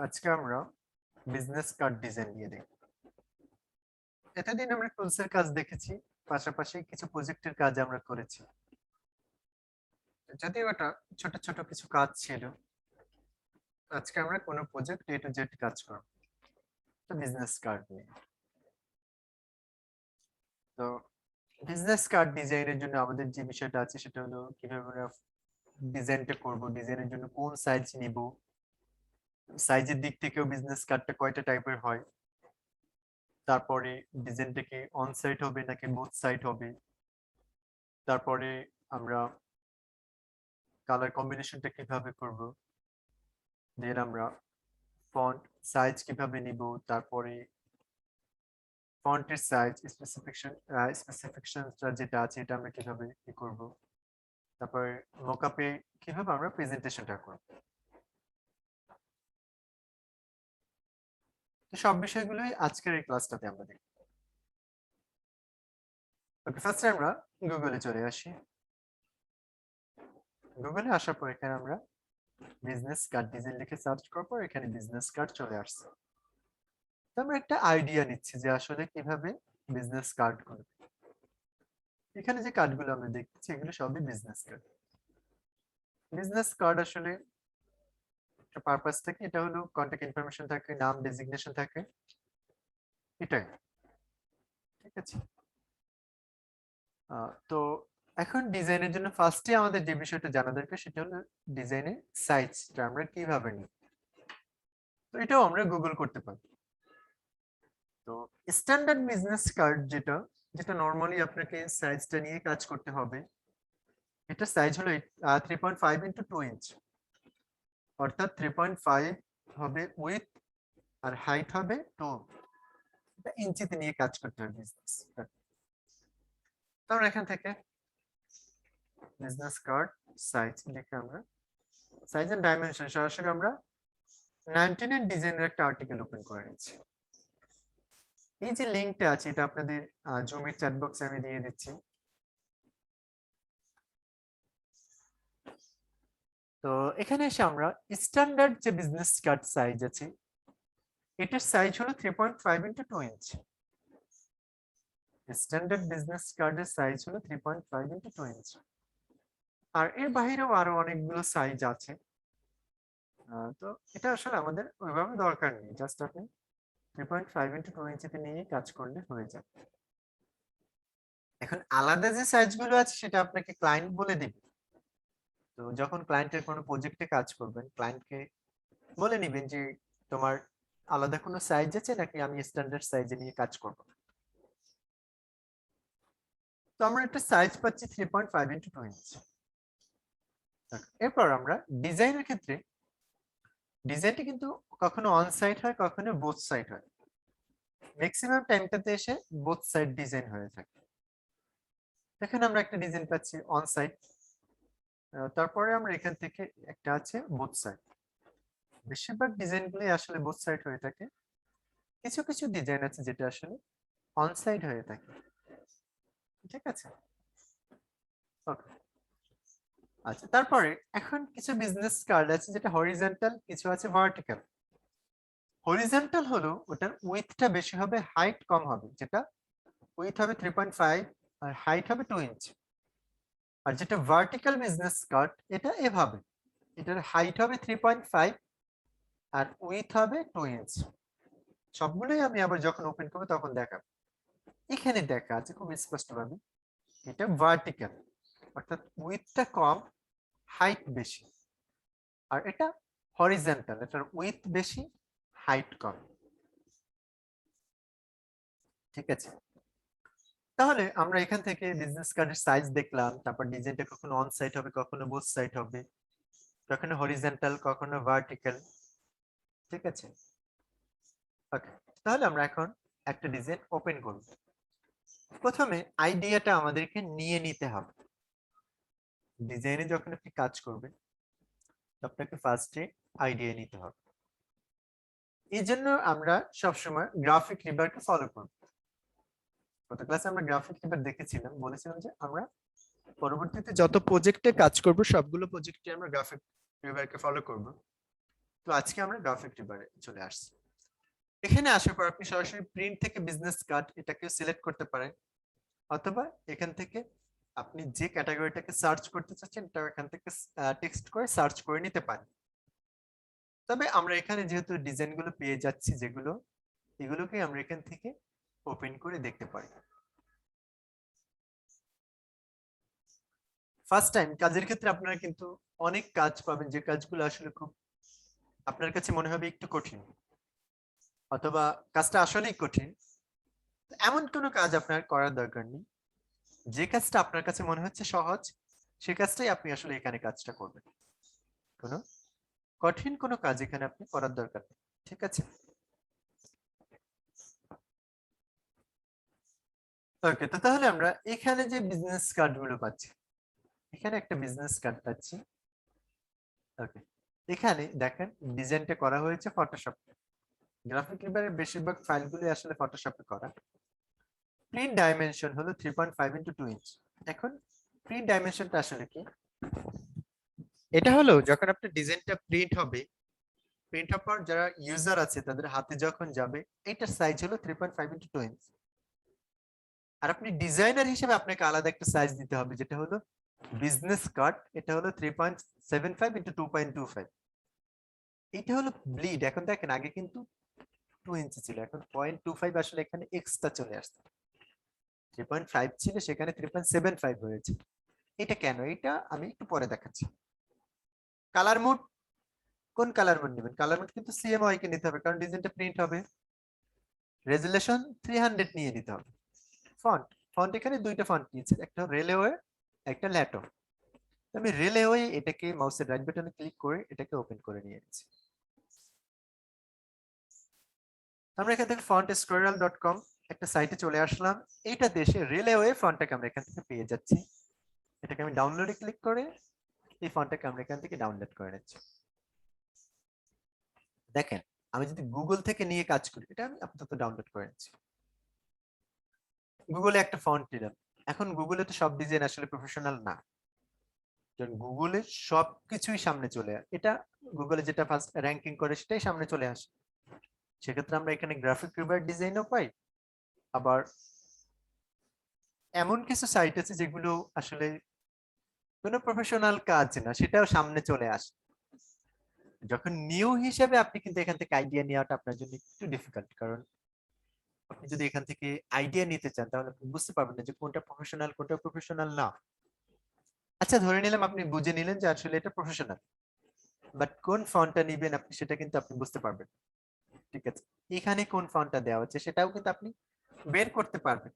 আজকে আমরা business card design নিয়ে দেখব। এতদিন আমরা টুলসের কাজ দেখেছি, পাশাপাশি কিছু প্রজেক্টের কাজ আমরা করেছি। যদিও এটা ছোট ছোট কিছু কাজ ছিল, আজকে আমরা কোনো প্রজেক্ট এ টু জেড কাজ করব বিজনেস কার্ড নিয়ে। তো বিজনেস কার্ড ডিজাইনের জন্য আমাদের যে বিষয়টা আছে সেটা হলো কিভাবে আমরা ডিজাইনটা করব, ডিজাইনের জন্য কোন সাইজ নিব, সাইজের দিক থেকেও বিজনেস কার্ডটা কয়টা টাইপের হয়, তারপরে ডিজাইনটা কি অন সাইট হবে নাকি বোথ সাইড হবে, তারপরে আমরা কালার কম্বিনেশনটা কিভাবে করব, দেন আমরা ফন্ট সাইজ কিভাবে নিব, তারপরে ফন্টের সাইজ স্পেসিফিকেশনটা যেটা আছে এটা আমরা কিভাবে কি করব, তারপরে মকআপে কিভাবে আমরা প্রেজেন্টেশনটা করব। তো সব বিষয়গুলোই আজকের এই ক্লাসটাতে আমরা দেখব। ওকে, ফার্স্টে আমরা গুগলে চলে আসি। গুগলে আসার পর এখানে আমরা বিজনেস কার্ড ডিজাইন লিখে সার্চ করার পর এখানে বিজনেস কার্ড চলে আসছে। তো আমরা একটা আইডিয়া নিচ্ছি যে আসলে কিভাবে বিজনেস কার্ড করব। এখানে যে কার্ডগুলো আমরা দেখছি এগুলো সবই বিজনেস কার্ড। বিজনেস কার্ড আসলে একটা পারপাস থাকে, এটা হলো কন্টাক্ট ইনফরমেশন থাকে, নাম ডেজিগনেশন থাকে, এটাই। ঠিক আছে। তো এখন ডিজাইনের জন্য ফার্স্টে আমাদের যে বিষয়টা জানা দরকার সেটা হলো ডিজাইনের সাইজটা আমরা কিভাবে নিই। তো এটাও আমরা গুগল করতে পারি। তো স্ট্যান্ডার্ড বিজনেস কার্ড যেটা যেটা নরমালি আপনাকে সাইজটা নিয়ে কাজ করতে হবে, এটা সাইজ হলো 3.5 ইন্টু 2 ইঞ্চ, অর্থাৎ 3.5 হবে উইথ আর হাইট হবে 2। এটা ইঞ্চিতে নিয়ে কাজ করতে হবে বিজনেস কার্ড। তারপর এখান থেকে বিজনেস কার্ড সাইজ লিখে আমরা সাইজ এন্ড ডাইমেনশন সরাসরি আমরা 99 ডিজাইনের একটা আর্টিকেল ওপেন করে নিচ্ছি। এই যে লিংকটা আছে এটা আপনাদের জুমের চ্যাট বক্সে আমি দিয়ে দিচ্ছি। তো এখানে এসে আমরা স্ট্যান্ডার্ড যে বিজনেস কার্ড সাইজ আছে এটার সাইজ হলো 3.5 ইন্টু 2 ইঞ্চ। স্ট্যান্ডার্ড বিজনেস কার্ডের সাইজ হলো 3.5 ইন্টু 2 ইঞ্চ। আর এর বাইরেও আরো অনেকগুলো সাইজ আছে। তো এটা আসলে আমাদের ওইভাবে দরকার নেই, জাস্ট আপনি 3.5 ইন্টু 2 ইঞ্চিতে নিয়ে কাজ করলে হয়ে যাবে। এখন আলাদা যে সাইজগুলো আছে সেটা আপনাকে ক্লায়েন্ট বলে দিবে। তো যখন ক্লায়েন্টের কোনো প্রজেক্টে কাজ করবেন ক্লায়েন্টকে বলে নিবেন যে তোমার আলাদা কোনো সাইজ আছে নাকি আমি স্ট্যান্ডার্ড সাইজে নিয়ে কাজ করব। তো আমরা একটা সাইজ পাচ্ছি 3.5 ইন্টু 2 ইঞ্চ। এরপর আমরা ডিজাইনের ক্ষেত্রে ডিজাইনটা কিন্তু কখনো অন সাইড হয় কখনো বোথ সাইড হয়, ম্যাক্সিমাম টাইমটাতে এসে বোথ সাইড ডিজাইন হয়ে থাকে। এখানে আমরা একটা ডিজাইন পাচ্ছি অন সাইড, তারপরে আমরা এখান থেকে একটা আছে বোথ সাইড। বেশিরভাগ ডিজাইনগুলো আসলে বোথ সাইড হয়ে থাকে, কিছু কিছু ডিজাইন আছে যেটা আসলে অন সাইড হয়ে থাকে। ঠিক আছে, ওকে। আচ্ছা, তারপরে এখন কিছু বিজনেস কার্ড আছে যেটা হরিজন্টাল, কিছু আছে ভার্টিক্যাল। হরিজন্টাল হলো ওটার উইথটা বেশি হবে, হাইট কম হবে, যেটা উইথ হবে 3.5 আর হাইট হবে 2 ইঞ্চ। আর যেটা ভার্টিক্যাল বিজনেস কার্ড এটা এভাবে, এটার হাইট হবে 3.5 আর উইথ হবে 2 ইঞ্চ। সবগুলোই আমি আবার যখন ওপেন করবো তখন দেখাবো। এখানে দেখা আছে খুব স্পষ্টভাবে এটা ভার্টিক্যাল, অর্থাৎ উইথটা কম হাইট বেশি। আর এটা হরিজন্টাল, এটার উইথ বেশি হাইট কম। ঠিক আছে, তাহলে আমরা এখান থেকে বিজনেস কার্ডের সাইজ দেখলাম, তারপর ডিজাইনটা কখনো অন সাইড হবে কখনো বোথ সাইড হবে, কখনো হরিজন্টাল কখনো ভার্টিক্যাল। ঠিক আছে, ওকে। তাহলে আমরা এখন একটা ডিজাইন ওপেন করব। প্রথমে আইডিয়াটা আমাদেরকে নিয়ে নিতে হবে। ডিজাইনে যখন আপনি কাজ করবেন আপনাকে ফার্স্টে আইডিয়া নিতে হবে। এই জন্য আমরা সবসময় গ্রাফিক রিভারকে ফলো করব। গত ক্লাসে আমরা গ্রাফিক রিভার দেখেছিলাম, বলেছিলাম যে আমরা পরবর্তীতে যত প্রজেক্টে কাজ করব সবগুলো প্রজেক্টে আমরা গ্রাফিক রিভারকে ফলো করব। তো আজকে আমরা গ্রাফিক রিডারে চলে আসছি। এখানে আসার পর আপনি সরাসরি প্রিন্ট থেকে বিজনেস কার্ড এটাকে সিলেক্ট করতে পারেন, অথবা এখান থেকে আপনি যে ক্যাটাগরিটাকে সার্চ করতে চাচ্ছেন এটা এখান থেকে টেক্সট করে সার্চ করে নিতে পারেন। তবে আমরা এখানে যেহেতু ডিজাইন গুলো পেয়ে যাচ্ছি যেগুলো, এগুলোকে আমরা এখান থেকে ওপেন করে দেখতে পারি। ফার্স্ট টাইম কাজের ক্ষেত্রে আপনারা কিন্তু অনেক কাজ পাবেন যে কাজগুলো আসলে খুব আপনার কাছে মনে হবে একটু কঠিন, অথবা কাজটা আসলেই কঠিন। এমন কোনো কাজ আপনার করার দরকার নেই। যে কাজটা আপনার কাছে মনে হচ্ছে সহজ, সে কাজটাই আপনি আসলে এখানে কাজটা করবেন। কোনো কঠিন কোনো কাজ এখানে আপনি করার দরকার নেই, ঠিক আছে? ওকে, তো তাহলে আমরা এখানে যে বিজনেস কার্ড গুলো পাচ্ছি, এখানে একটা বিজনেস কার্ড পাচ্ছি। ওকে, এখানে দেখেন ডিজাইনটা করা হয়েছে ফটোশপে। গ্রাফিক রিডারের বেশিরভাগ ফাইলগুলো আসলে ফটোশপে করা। প্রিন্ট ডাইমেনশন হলো 3.5 ইন্টু 2 ইঞ্চ। এখন প্রিন্ট ডাইমেনশনটা আসলে কি? এটা হলো যখন আপনার ডিজাইনটা প্রিন্ট হবে, প্রিন্ট হওয়ার পর যারা ইউজার আছে তাদের হাতে যখন যাবে, এটার সাইজ হলো 3.5 ইন্টু 2 ইঞ্চ। আর আপনি ডিজাইনার হিসেবে আপনাকে আলাদা একটা সাইজ দিতে হবে, যেটা হলো বিজনেস কার্ড। এটা হলো 3.75 ইন্টু 2.25। এটা হলো ব্লিড। এখন দেখেন আগে কিন্তু 2 ইঞ্চি ছিল, এখন 0.25 আসলে এখানে এক্সট্রা চলে আসছে। 3.5 ছিল, সেখানে 3.75 হয়েছে। এটা কেন? এটা আমি একটু পরে দেখাচ্ছি। কালার মোড, কোন কালার মোড নেবেন? কালার মোড কিন্তু সিএমওয়াই কে নিতে হবে, কারণ ডিজাইনটা প্রিন্ট হবে। রেজুলেশন 300 নিয়ে নিতে হবে। ফন্ট, ফন্ট এখানে দুইটা ফন্ট নিয়েছে, একটা রেলওয়ে, একটা ল্যাটো। আমি রেলওয়ে এটাকে মাউসের রাইট বাটনে ক্লিক করে এটাকে ওপেন করে নিয়েছি। আমরা এখান থেকে fontsquirrel.com একটা সাইটে চলে আসলাম। এইটা দেশে রেলওয়ে ফন্টটাকে আমরা এখান থেকে পেয়ে যাচ্ছি। এটাকে আমি ডাউনলোডে ক্লিক করে এই ফন্টটাকে আমরা এখান থেকে ডাউনলোড করে নিচ্ছি। দেখেন আমি যদি গুগল থেকে নিয়ে কাজ করি, এটা আমি আপাতত ডাউনলোড করে নিচ্ছি। গুগলে একটা ফন্ট নিলাম। এখন গুগলে তো সব ডিজাইন আসলে প্রফেশনাল না, কারণ গুগলে সবকিছুই সামনে চলে আসে। এটা গুগলে যেটা ফার্স্ট র্যাঙ্কিং করে সেটাই সামনে চলে আসে। সেক্ষেত্রে আমরা এখানে গ্রাফিক রিডার ডিজাইনও পাই, আবার এমন কিছু সাইট আছে যেগুলো আসলে কোনো প্রফেশনাল কাজ না, সেটাও সামনে চলে আসে। যখন নিউ হিসেবে আপনি কিন্তু এখান থেকে আইডিয়া নেওয়াটা আপনার জন্য একটু ডিফিকাল্ট, কারণ আপনি যদি এখান থেকে আইডিয়া নিতে চান তাহলে আপনি বুঝতে পারবেন না যে কোনটা প্রফেশনাল কোনটা প্রফেশনাল না। আচ্ছা, ধরে নিলাম আপনি বুঝে নিলেন যে আসলে এটা প্রফেশনাল, বাট কোন ফন্টটা নিবেন আপনি সেটা কিন্তু আপনি বুঝতে পারবেন, ঠিক আছে? এখানে কোন ফন্টটা দেওয়া হচ্ছে সেটাও কিন্তু আপনি বের করতে পারবেন।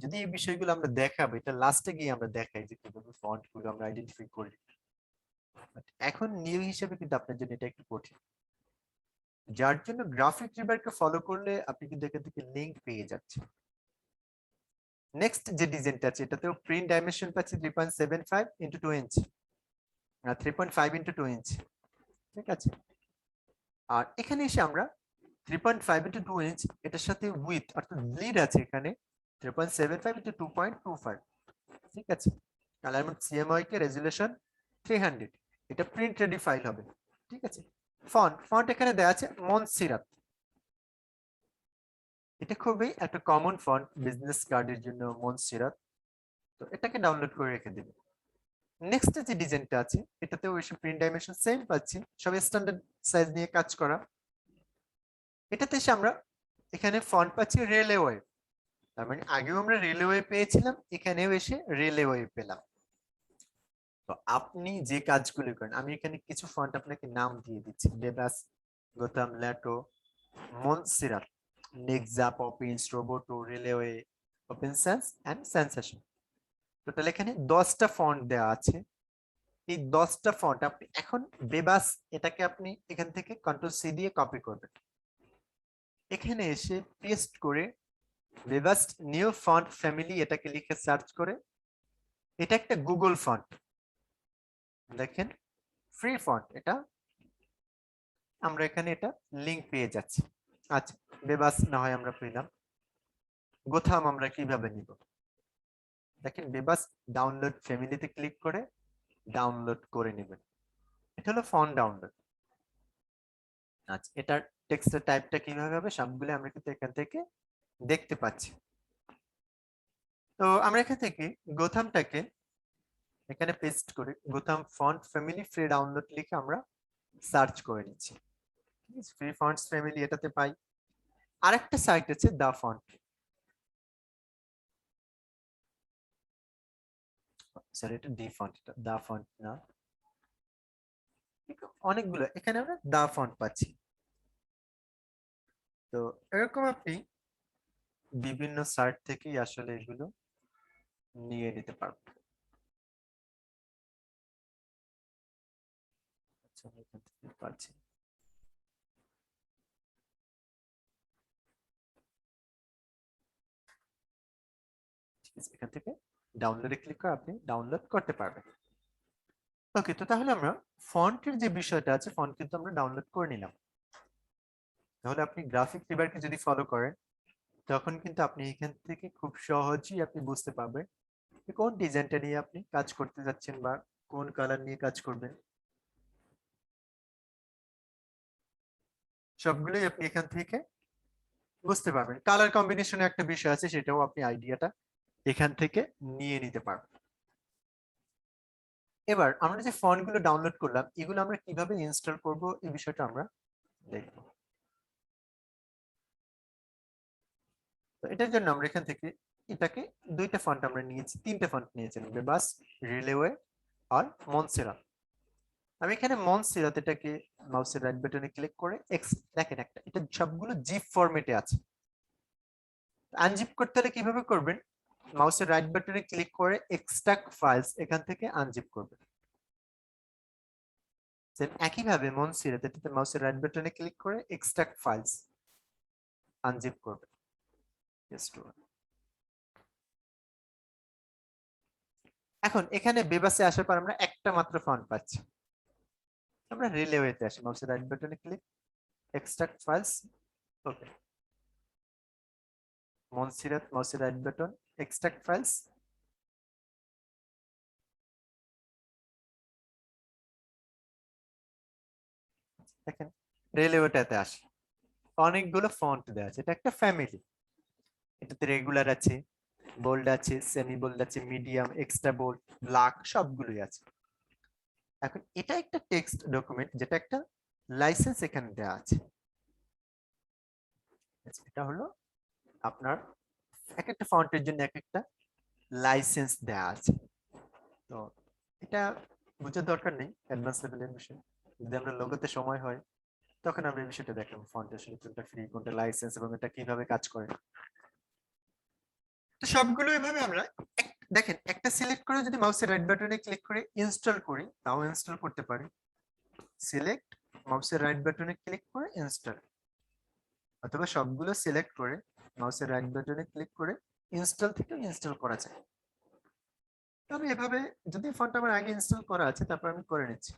যদি এই বিষয়গুলো আমরা দেখাবো, এটা লাস্টে গিয়ে আমরা দেখাই যে কিভাবে ফন্ট গুলো আমরা আইডেন্টিফাই করি। But এখন নিউ হিসেবে কিন্তু আপনার জন্য এটা একটু কঠিন, যার জন্য গ্রাফিক রিডারকে ফলো করলে আপনি কিন্তু এখান থেকে লিংক পেয়ে যাচ্ছেন। নেক্সট যে ডিজাইনটা আছে এটাতেও প্রিন্ট ডাইমেনশন পাচ্ছি 3.75 ইন্টু 2 ইঞ্চ, 3.5 ইন্টু 2 ইঞ্চ, ঠিক আছে? আর এখানে এসে আমরা 3.5 ইন্টু 2 ইঞ্চ, এটার সাথে উইথ অর্থাৎ ব্লিড আছে এখানে 3.75 ইন্টু 2.25, ঠিক আছে? Colour mode CMY K resolution 300। এটা প্রিন্ট রেডি ফাইল হবে, ঠিক আছে? ফন্ট, ফন্ট এখানে দেওয়া আছে মনসিরাত। এটা খুবই একটা কমন ফন্ট বিজনেস কার্ডের জন্য, মনসিরাত। তো এটাকে ডাউনলোড করে রেখে দিন। নেক্সট যে ডিজাইনটা আছে এটাতেও এসে প্রিন্ট ডাইমেনশন সেম পাচ্ছি, সব স্ট্যান্ডার্ড সাইজ নিয়ে কাজ করা। এটাতে এসে আমরা এখানে ফন্ট পাচ্ছি রেলওয়ে। তার মানে আগেও আমরা রেলওয়ে পেয়েছিলাম, এখানেও এসে রেলওয়ে পেলাম। তো আপনি যে কাজগুলো করেন, আমি এখানে কিছু ফন্ট আপনাকে নাম দিয়ে দিচ্ছি: Bebas, Gotham, Lato, Montserrat, Nexa, Poppins, Roboto, Raleway, Open Sans and Sensation. Total এখানে 10টা ফন্ট দেওয়া আছে। এই 10টা ফন্ট আপনি এখন বেবাস, এটাকে আপনি এখান থেকে কন্ট্রোল সি দিয়ে কপি করবেন, এখানে এসে পেস্ট করে বেবাস নিউ ফন্ট ফ্যামিলি এটাকে লিখে সার্চ করে, এটা একটা গুগল ফন্ট, দেখেন ফ্রি ফন্ট, এটা আমরা এখানে এটা লিংক পেয়ে যাচ্ছি। আচ্ছা, বেবাস না হয় আমরা পেলাম, গোথাম আমরা কিভাবে নিব? দেখেন বেবাস ডাউনলোড ফ্যামিলিতে ক্লিক করে ডাউনলোড করে নেবেন। এটা হলো ফন্ট ডাউনলোড। আচ্ছা, এটার টেক্সটের টাইপটা কিভাবে হবে সবগুলো আমরা কিন্তু এখান থেকে দেখতে পাচ্ছি। তো আমরা এখান থেকে গোথামটাকে এখানে পেস্ট করে Gotham font family free download লিখে আমরা সার্চ করে নিচ্ছি। ফ্রি ফন্টস ফ্যামিলি এটাতে পাই। আরেকটা সাইট আছে দা ফন্ট, সরি এটা ডি ফন্ট, এটা দা ফন্ট না, অনেকগুলো এখানে আমরা দা ফন্ট পাচ্ছি। তো এরকম আপনি বিভিন্ন সাইট থেকেই আসলে এগুলো নিয়ে নিতে পারবেন। আচ্ছা, আমি এখান থেকে পাচ্ছি। ঠিক আছে, এখান থেকে ডাউনলোডে ক্লিক করে আপনি ডাউনলোড করতে পারবেন। ওকে, তো তাহলে আমরা ফন্টের যে বিষয়টা আছে, ফন্ট কিন্তু আমরা ডাউনলোড করে নিলাম। তাহলে আপনি গ্রাফিক রিডারকে যদি ফলো করেন তখন কিন্তু আপনি এখান থেকে খুব সহজেই আপনি বুঝতে পারবেন যে কোন ডিজাইনটা নিয়ে আপনি কাজ করতে যাচ্ছেন বা কোন কালার নিয়ে কাজ করবেন। সবগুলোই আপনি এখান থেকে বুঝতে পারবেন। কালার কম্বিনেশনে একটা বিষয় আছে, সেটাও আপনি আইডিয়াটা এখান থেকে নিয়ে নিতে পারবেন। এবার আমরা যে ফন্টগুলো ডাউনলোড করলাম এগুলো আমরা কিভাবে ইনস্টল করব এই বিষয়টা আমরা দেখব। তো এটার জন্য আমরা এখান থেকে এটাকে দুইটা ফন্ট আমরা নিয়েছি, তিনটা ফন্ট নিয়েছি, বেবাস, রিলেওয়ে আর মনসেরা। আমি এখানে মনসেরাতে এটাকে মাউসের রাইট বাটনে ক্লিক করে এক্স, দেখেন একটা এটা সবগুলো জিপ ফরম্যাটে আছে। আনজিপ করতে হলে কিভাবে করবেন, মাউসের রাইট বাটনে ক্লিক করে এক্সট্রাক্ট ফাইলস এখান থেকে আনজিপ করবেন। সেম একইভাবে মনসেরাতে এটাতে মাউসের রাইট বাটনে ক্লিক করে এক্সট্রাক্ট ফাইলস আনজিপ করবেন। এখন এখানে বেবাসে আসার পর আমরা একটা মাত্র ফন্ট পাচ্ছি। আমরা রিলেওয়েতে আসি, মাউসের রাইট বাটনে ক্লিক, এক্সট্রাক্ট ফাইলস, ওকে, মনসিরাত, মাউসের রাইট বাটন, এক্সট্রাক্ট ফাইলস। দেখেন রিলেওয়েটাতে আসি, অনেকগুলো ফন্ট দেওয়া আছে, এটা একটা ফ্যামিলি। এটাতে রেগুলার আছে, বোল্ড আছে, সেমি বোল্ড আছে, মিডিয়াম, এক্সট্রা বোল্ড, ব্ল্যাক, সবগুলোই আছে। এখন এটা একটা টেক্সট ডকুমেন্ট যেটা একটা লাইসেন্স এখানে দেওয়া আছে। এটা হলো আপনার এক একটা ফন্টের জন্য এক একটা লাইসেন্স দেওয়া আছে। তো এটা বোঝার দরকার নেই অ্যাডভান্স লেভেলের বিষয়। যদি আমরা লোগোতে সময় হয় তখন আমরা এই বিষয়টা দেখাবো, ফন্ট আসলে কোনটা ফ্রি কোনটা লাইসেন্স এবং এটা কিভাবে কাজ করে। তো সবগুলো এভাবে আমরা দেখেন একটা সিলেক্ট করে যদি মাউসের রাইট বাটনে ক্লিক করে ইনস্টল করি তাও ইনস্টল করতে পারি। সিলেক্ট, মাউসের রাইট বাটনে ক্লিক করে ইনস্টল, অথবা সবগুলো সিলেক্ট করে মাউসের রাইট বাটনে ক্লিক করে ইনস্টল থেকে ইনস্টল করা যায়। তবে এভাবে যদি ফন্ট আমার আগে ইনস্টল করা আছে তারপর আমি করে নিচ্ছি।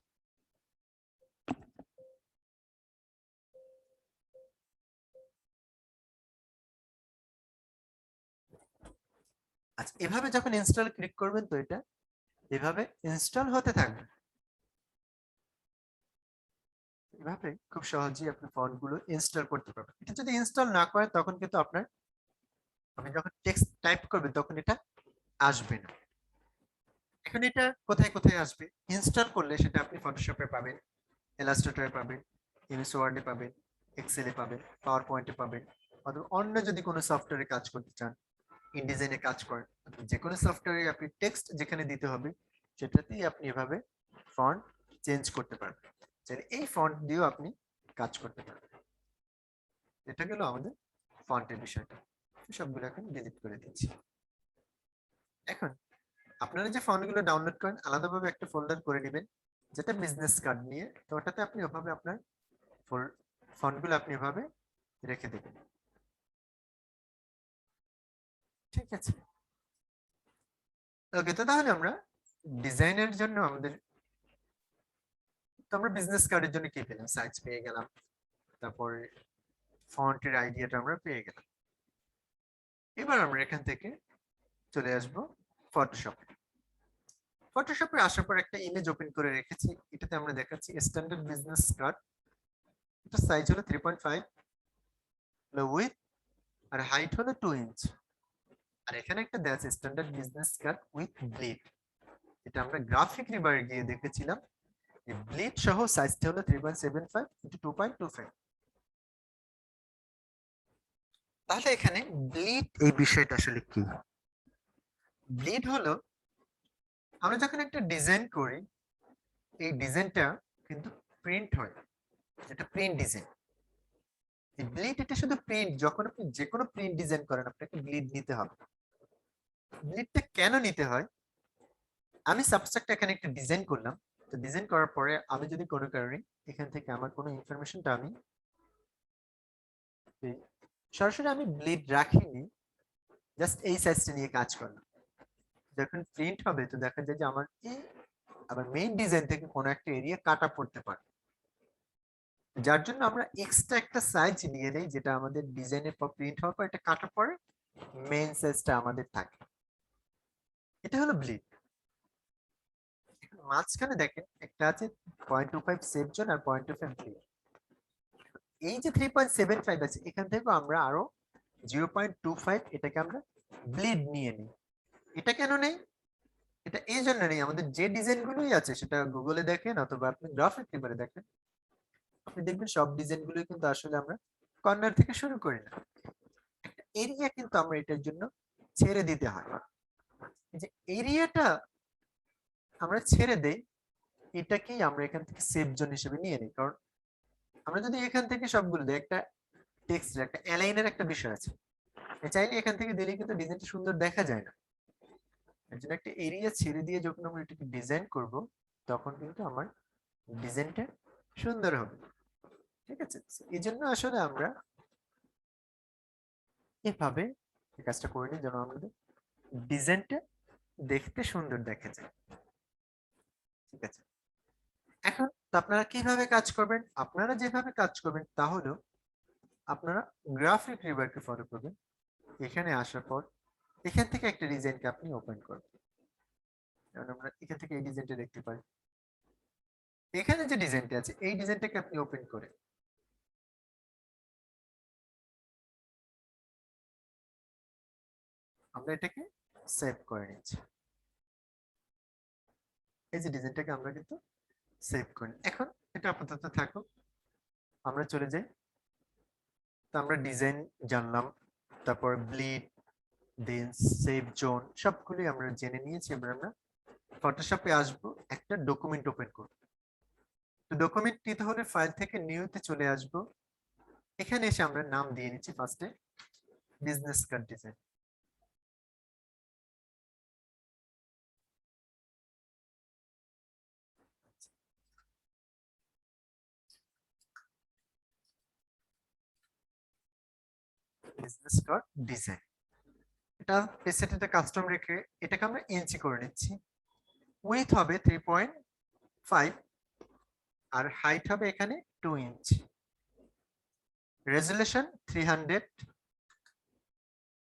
আচ্ছা, এভাবে যখন ইনস্টল ক্লিক করবেন তো এটা এভাবে ইনস্টল হতে থাকবে। এভাবে খুব সহজেই আপনি ফন্ট গুলো ইনস্টল করতে পারবেন। এটা যদি ইনস্টল না করেন তখন কিন্তু আপনার, আপনি যখন টেক্সট টাইপ করবেন তখন এটা আসবে না। এখন এটা কোথায় কোথায় আসবে, ইনস্টল করলে সেটা আপনি ফটোশপে পাবেন, ইলাস্ট্রেটরে পাবেন, এমএস ওয়ার্ডে পাবেন, এক্সেলে পাবেন, পাওয়ার পয়েন্টে পাবেন, অথবা অন্য যদি কোনো সফটওয়্যারে কাজ করতে চান, ইনডিজাইনে কাজ করেন, যে কোনো সফটওয়্যারে আপনি টেক্সট যেখানে দিতে হবে সেটাতেই আপনি এভাবে ফন্ট চেঞ্জ করতে পারবেন। এই ফন্ট দিয়েও আপনি কাজ করতে পারবেন। এটা গেল আমাদের ফন্টের বিষয়টা। সবগুলো এখন ডিলিট করে দিচ্ছি। এখন আপনারা যে ফন্টগুলো ডাউনলোড করেন আলাদাভাবে একটা ফোল্ডার করে নেবেন যেটা বিজনেস কার্ড নিয়ে, তো ওটাতে আপনি ওভাবে আপনার ফন্টগুলো আপনি এভাবে রেখে দেবেন। ঠিক আছে, ওকে, তো তাহলে আমরা ডিজাইনের জন্য আমাদের, তো আমরা বিজনেস কার্ডের জন্য কি পেলাম, সাইজ পেয়ে গেলাম, তারপরে ফন্টের আইডিয়াটা আমরা পেয়ে গেলাম। এবার আমরা এখান থেকে চলে আসব ফটোশপে। ফটোশপে আসার পর একটা ইমেজ ওপেন করে রেখেছি, এটাতে আমরা দেখাচ্ছি স্ট্যান্ডার্ড বিজনেস কার্ড এটা সাইজ হলো 3.5, উইথ আর হাইট হলো 2 ইঞ্চ। আর এখানে একটা দেওয়া আছে standard business card with bleed, এটা আমরা গ্রাফিক রিভারে গিয়ে দেখেছিলাম। এই ব্লিড সহ সাইজটা হলো 3.75 ইন্টু 2.25। তাহলে এখানে ব্লিড এই বিষয়টা আসলে কি? ব্লিড হলো আমরা যখন একটা ডিজাইন করি, এই ডিজাইনটা কিন্তু প্রিন্ট হয়, এটা প্রিন্ট ডিজাইন। এই ব্লিড এটা শুধু প্রিন্ট, যখন আপনি যে কোনো প্রিন্ট ডিজাইন করেন আপনাকে ব্লিড নিতে হবে। ব্লিডটা কেন নিতে হয়? আমি সাবস্ট্রাক্ট এখানে একটা ডিজাইন করলাম, তো ডিজাইন করার পরে আমি যদি কোনো কারণে এখান থেকে আমার কোনো ইনফরমেশনটা আমি সরাসরি আমি ব্লিড রাখিনি, জাস্ট এই সাইজটা নিয়ে কাজ করলাম, যখন প্রিন্ট হবে তো দেখা যায় যে আমার এই আবার মেইন ডিজাইন থেকে কোনো একটা এরিয়া কাটা পড়তে পারে, যার জন্য আমরা এক্সট্রা একটা সাইজ নিয়ে নেই, যেটা আমাদের ডিজাইনের পর প্রিন্ট হওয়ার পর এটা কাটা পড়ে মেইন সাইজটা আমাদের থাকে। এটা হলো ব্লিড। মাঝখানে দেখেন একটা আছে 0.25 সেফ জোন আর 0.25 ব্লিড। এই যে 3.75 আছে এখান থেকে আমরা আরো 0.25 এটাকে আমরা ব্লিড নিয়ে নিই। এটা কেন নেই? এটা এই জন্য নেই, আমাদের যে ডিজাইন গুলোই আছে সেটা গুগলে দেখেন অথবা আপনি গ্রাফিক রিভারে দেখেন, আপনি দেখবেন সব ডিজাইন গুলোই কিন্তু আসলে আমরা কর্নার থেকে শুরু করি না, একটা এরিয়া কিন্তু আমরা এটার জন্য ছেড়ে দিতে হয়। এই যে এরিয়াটা আমরা ছেড়ে দেই, এটাকেই আমরা এখান থেকে সেফ জোন হিসেবে নিয়ে নিই। কারণ আমরা যদি এখান থেকে সবগুলো দিই, একটা টেক্সট একটা অ্যালাইনের একটা বিষয় আছে, চাইলে এখান থেকে দিলে কিন্তু ডিজাইনটা সুন্দর দেখা যায় না। এর জন্য একটা এরিয়া ছেড়ে দিয়ে যখন আমরা এটাকে ডিজাইন করব তখন কিন্তু আমার ডিজাইনটা সুন্দর হবে। ঠিক আছে, এই জন্য আসলে আমরা এভাবে কাজটা করে নিই যেন আমাদের ডিজাইনটা দেখতে সুন্দর দেখা যায়। ঠিক আছে, এখন তো আপনারা কিভাবে কাজ করবেন? আপনারা যেভাবে কাজ করবেন তা হলো আপনারা গ্রাফিক রিভারকে ফলো করবেন। এখানে আসার পর এখান থেকে একটা ডিজাইনকে আপনি ওপেন করবেন, যেমন আমরা এখান থেকে এই ডিজাইনটা দেখতে পাই। এখানে যে ডিজাইনটা আছে এই ডিজাইনটাকে আপনি ওপেন করে আমরা এটাকে সেভ করে নিচ্ছি। এই যে ডিজাইনটাকে আমরা কিন্তু সেভ করি। এখন এটা আপাতত থাকুক, আমরা চলে যাই। তো আমরা ডিজাইন জানলাম, তারপর ব্লিড, দেন সেভ জোন সবগুলি আমরা জেনে নিয়েছি। এবার আমরা ফটোশপে আসবো, একটা ডকুমেন্ট ওপেন করব। তো ডকুমেন্ট নিতে হলে ফাইল থেকে নিউতে চলে আসব। এখানে এসে আমরা নাম দিয়ে নিচ্ছি ফার্স্টে business card design. Business card design, এটা পেসেটে কাস্টম রেখে এটাকে আমরা ইঞ্চি করে নিচ্ছি। উইথ হবে 3.5 আর হাইট হবে এখানে 2 inch, resolution 300,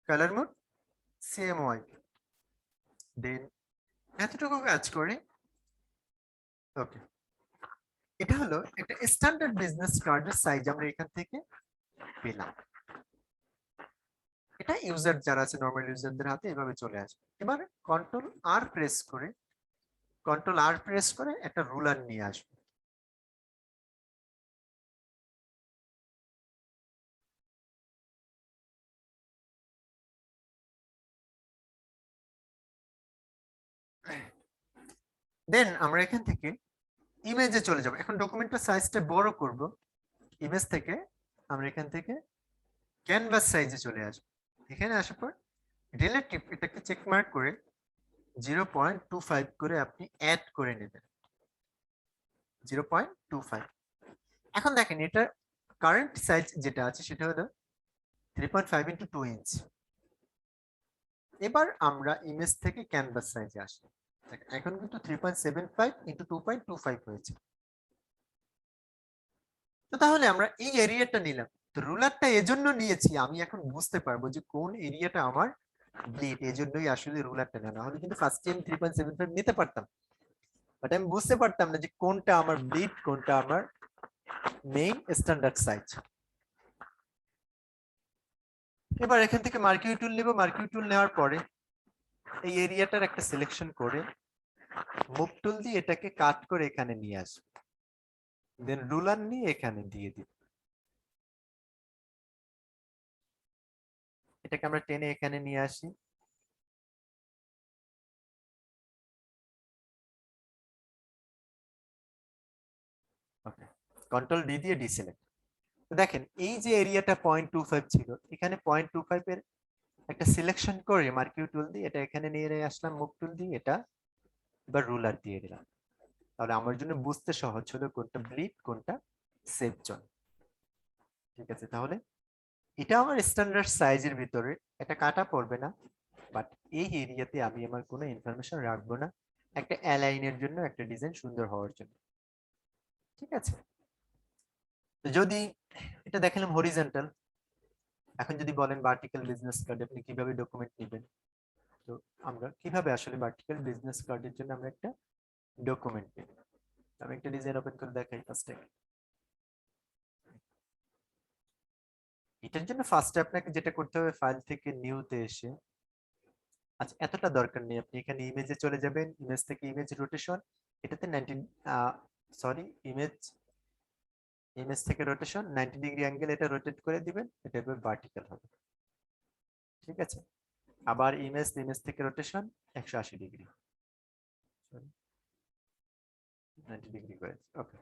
colour mode CMYK। দেন এতটুকু কাজ করে ওকে। এটা হলো একটা স্ট্যান্ডার্ড বিজনেস কার্ডের সাইজ আমরা এখান থেকে পেলাম। এটা ইউজার যারা আছে নরমাল ইউজারদের হাতে এভাবে চলে আসবে। এবার কন্ট্রোল আর প্রেস করে একটা রুলার নিয়ে আসবে। দেন আমরা এখান থেকে ইমেজে চলে যাব। এখন ডকুমেন্টের সাইজটা বড় করব, ইমেজ থেকে আমরা এখান থেকে ক্যানভাস সাইজে চলে আসব। এখানে আসার পর রিলেটিভ এটাকে চেক মার্ক করে 0.25 করে আপনি অ্যাড করে নেবেন, 0.25। এখন দেখেন এটা কারেন্ট সাইজ যেটা আছে সেটা হলো 3.5 ইন্টু 2 ইঞ্চ। এবার আমরা ইমেজ থেকে ক্যানভাস সাইজে আসি, এখন কিন্তু 3.75 ইন্টু 2.25 হয়েছে। তো তাহলে আমরা এই এরিয়াটা নিলাম, তো রুলারটা এজন্য নিয়েছি আমি এখন বুঝতে পারবো যে কোন এরিয়াটা আমার ব্লিড, এজন্যই আসলে রুলারটা নেওয়া। হলে কিন্তু ফার্স্ট টাইম 3.75 নিতে পারতাম, বাট আমি বুঝতে পারতাম না যে কোনটা আমার ব্লিড কোনটা আমার মেইন স্ট্যান্ডার্ড সাইজ। এবার এখান থেকে মার্কিউ টুল নেব, মার্কিউ টুল নেওয়ার পরে এই এরিয়াটার একটা সিলেকশন করে মুভ টুল দিয়ে এটাকে কাট করে এখানে নিয়ে আসবো, দেন রুলার নিয়ে এখানে দিয়ে দিব, এটাকে আমরা টেনে এখানে নিয়ে আসি। ওকে, কন্ট্রোল ডি দিয়ে ডিসিলেক্ট। দেখেন এই যে এরিয়াটা 0.25 ছিল, এখানে 0.25 এর একটা সিলেকশন করে মার্কিউ টুল দিয়ে এটা এখানে নিয়ে আসলাম, মুভ টুল দিয়ে এটা এবার রুলার দিয়ে দিলাম। তাহলে আমার জন্য বুঝতে সহজ হলো কোনটা ব্লিড কোনটা সেফ জোন। ঠিক আছে, তাহলে এটা আমার স্ট্যান্ডার্ড সাইজের ভিতরে, এটা কাটা পড়বে না, বাট এই এরিয়াতে আমি আমার কোনো ইনফরমেশন রাখবো না, একটা অ্যালাইনের জন্য, একটা ডিজাইন সুন্দর হওয়ার জন্য। ঠিক আছে, তো যদি এটা দেখালাম হরিজন্টাল, এখন যদি বলেন ভার্টিক্যাল বিজনেস কার্ড আপনি কিভাবে ডকুমেন্ট নেবেন, তো আমরা কিভাবে আসলে ভার্টিক্যাল বিজনেস কার্ডের জন্য আমরা একটা ডকুমেন্ট নেব। আমি একটা ডিজাইন ওপেন করে দেখাই ফার্স্টে। এটার জন্য ফার্স্টে আপনাকে যেটা করতে হবে, ফাইল থেকে নিউতে এসে, আচ্ছা এতটা দরকার নেই, আপনি এখানে ইমেজে চলে যাবেন, ইমেজ থেকে ইমেজ রোটেশন, এটাতে 90 সরি ইমেজ, ইমেজ থেকে রোটেশন 90 ডিগ্রি অ্যাঙ্গেল এটা রোটেট করে দিবেন, এটা এবার ভার্টিক্যাল হবে। ঠিক আছে, আবার ইমেজ, ইমেজ থেকে রোটেশন 180 ডিগ্রি, 90 ডিগ্রি করে, ওকে।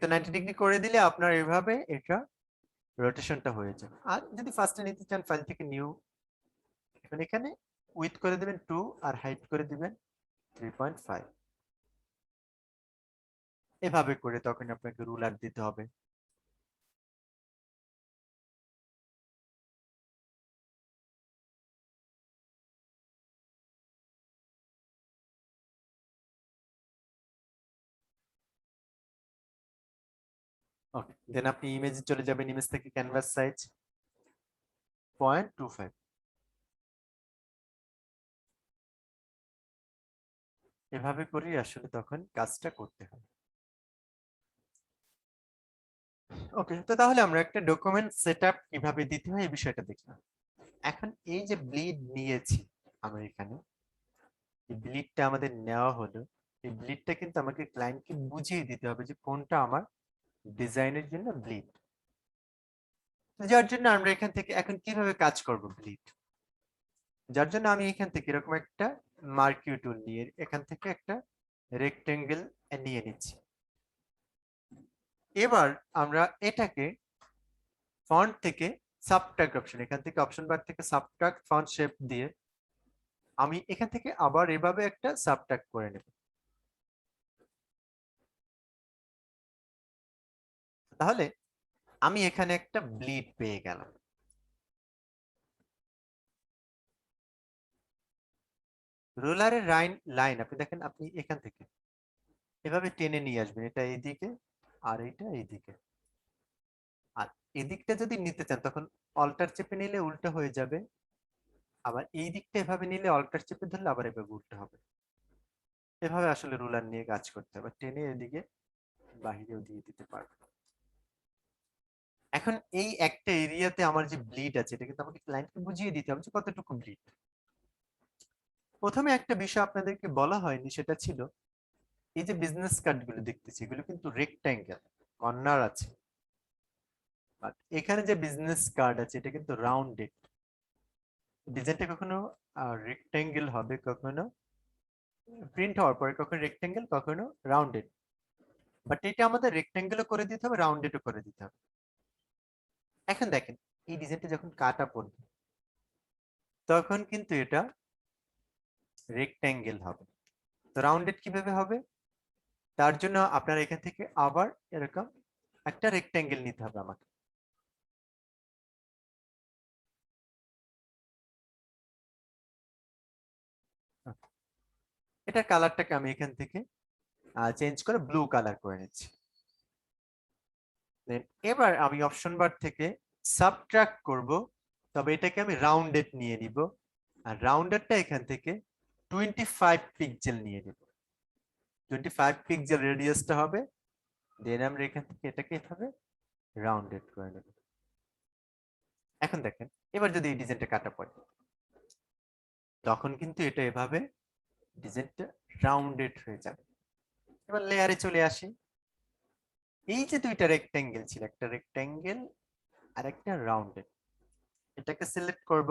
তো 90 ডিগ্রি করে দিলে আপনার এভাবে এটা রোটেশনটা হয়ে যাবে। আর যদি ফার্স্টে নিতে চান ফাইল থেকে নিউ, এখন এখানে উইথ করে দিবেন 2 আর হাইট করে দিবেন 3.5, এভাবে করে তখন আপনাকে রুলার দিতে হবে। ওকে, দেন আপনি ইমেজে চলে যাবেন, ইমেজ থেকে ক্যানভাস সাইজ 0.25, এভাবে করেই আসলে তখন কাজটা করতে হবে। ওকে, তো তাহলে আমরা একটা ডকুমেন্ট সেটআপ কিভাবে দিতে হয় এই বিষয়টা দেখলাম। এখন এই যে ব্লিড নিয়েছি আমরা এখানে, এই ব্লিডটা আমাদের নেওয়া হলো, এই ব্লিডটা কিন্তু আমাকে ক্লায়েন্টকে বুঝিয়ে দিতে হবে যে কোনটা আমার ডিজাইনের জন্য ব্লিড। যার জন্য আমরা এখান থেকে এখন কিভাবে কাজ করব ব্লিড, যার জন্য আমি এখান থেকে এরকম একটা মার্কিউ টুল নিয়ে এখান থেকে একটা রেক্টেঙ্গেল নিয়ে নিচ্ছি। এবার আমরা এটাকে ফন্ট থেকে সাবট্রাক্ট অপশন, এখান থেকে অপশন বার থেকে সাবট্রাক্ট ফন্ট শেপ দিয়ে আমি এখান থেকে আবার এভাবে একটা সাবট্রাক্ট করে নেব। তাহলে আমি এখানে একটা ব্লিড পেয়ে গেলাম। রোলারের লাইন আপনি দেখেন, আপনি এখান থেকে এভাবে টেনে নিয়ে আসবেন, এটা এইদিকে আর এটা এইদিকে। আর এদিকটা যদি নিতে চান তখন অল্টার চেপে নিলে উল্টো হয়ে যাবে, আবার এই দিকটা এভাবে নিলে অল্টার চেপে ধরলে আবার এভাবে উল্টো হবে। এভাবে আসলে রুলার নিয়ে কাজ করতে হবে, টেনে এদিকে বাহিরেও দিয়ে দিতে পারবে। এখন এই একটা এরিয়াতে আমার যে ব্লিড আছে এটা কিন্তু আমাকে ক্লায়েন্টকে বুঝিয়ে দিতে হবে যে কতটুকু ব্লিড। প্রথমে একটা বিষয় আপনাদেরকে বলা হয়নি, সেটা ছিল এই যে বিজনেস কার্ড গুলো দেখতেছি এগুলো কিন্তু রেক্ট্যাঙ্গেল, কর্নার আছে, বাট এখানে যে বিজনেস কার্ড আছে এটা কিন্তু রাউন্ডেড। ডিজাইনটা কখনো রেক্ট্যাঙ্গেল হবে, কখনো প্রিন্ট হওয়ার পরে কখনো রেক্ট্যাঙ্গেল কখনো রাউন্ডেড, বাট এটা আমাদের রেক্ট্যাঙ্গেলও করে দিতে হবে, রাউন্ডেডও করে দিতে হবে। এখন দেখেন এই ডিজাইনটা যখন কাটা পড়বে তখন কিন্তু এটা রেক্ট্যাঙ্গেল হবে। তো রাউন্ডেড কিভাবে হবে, তার জন্য আপনার এখান থেকে আবার এরকম একটা রেক্ট্যাঙ্গেল নিতে হবে আমাকে। এটার কালারটাকে আমি এখান থেকে চেঞ্জ করে ব্লু কালার করে নিচ্ছি। এবার আমি অপশন বার থেকে সাবট্রাক্ট করব, তবে এটাকে আমি রাউন্ডেড নিয়ে নিব, আর রাউন্ডেডটা এখান থেকে 25 পিক্সেল নিয়ে নিব। 25 পিক্সেল রেডিয়াসটা হবে দেন আমরা এখান থেকে এটাকে এভাবে রাউন্ডেড করে নেব। এখন দেখেন এবার যদি এই ডিজাইনটা কাটা পড়ে তখন কিন্তু এটা এভাবে ডিজাইনটা রাউন্ডেড হয়ে যাবে। এবার লেয়ারে চলে আসি। এই যে দুইটা রেক্ট্যাঙ্গেল ছিল, একটা রেক্ট্যাঙ্গেল আর একটা রাউন্ডেড, এটাকে সিলেক্ট করব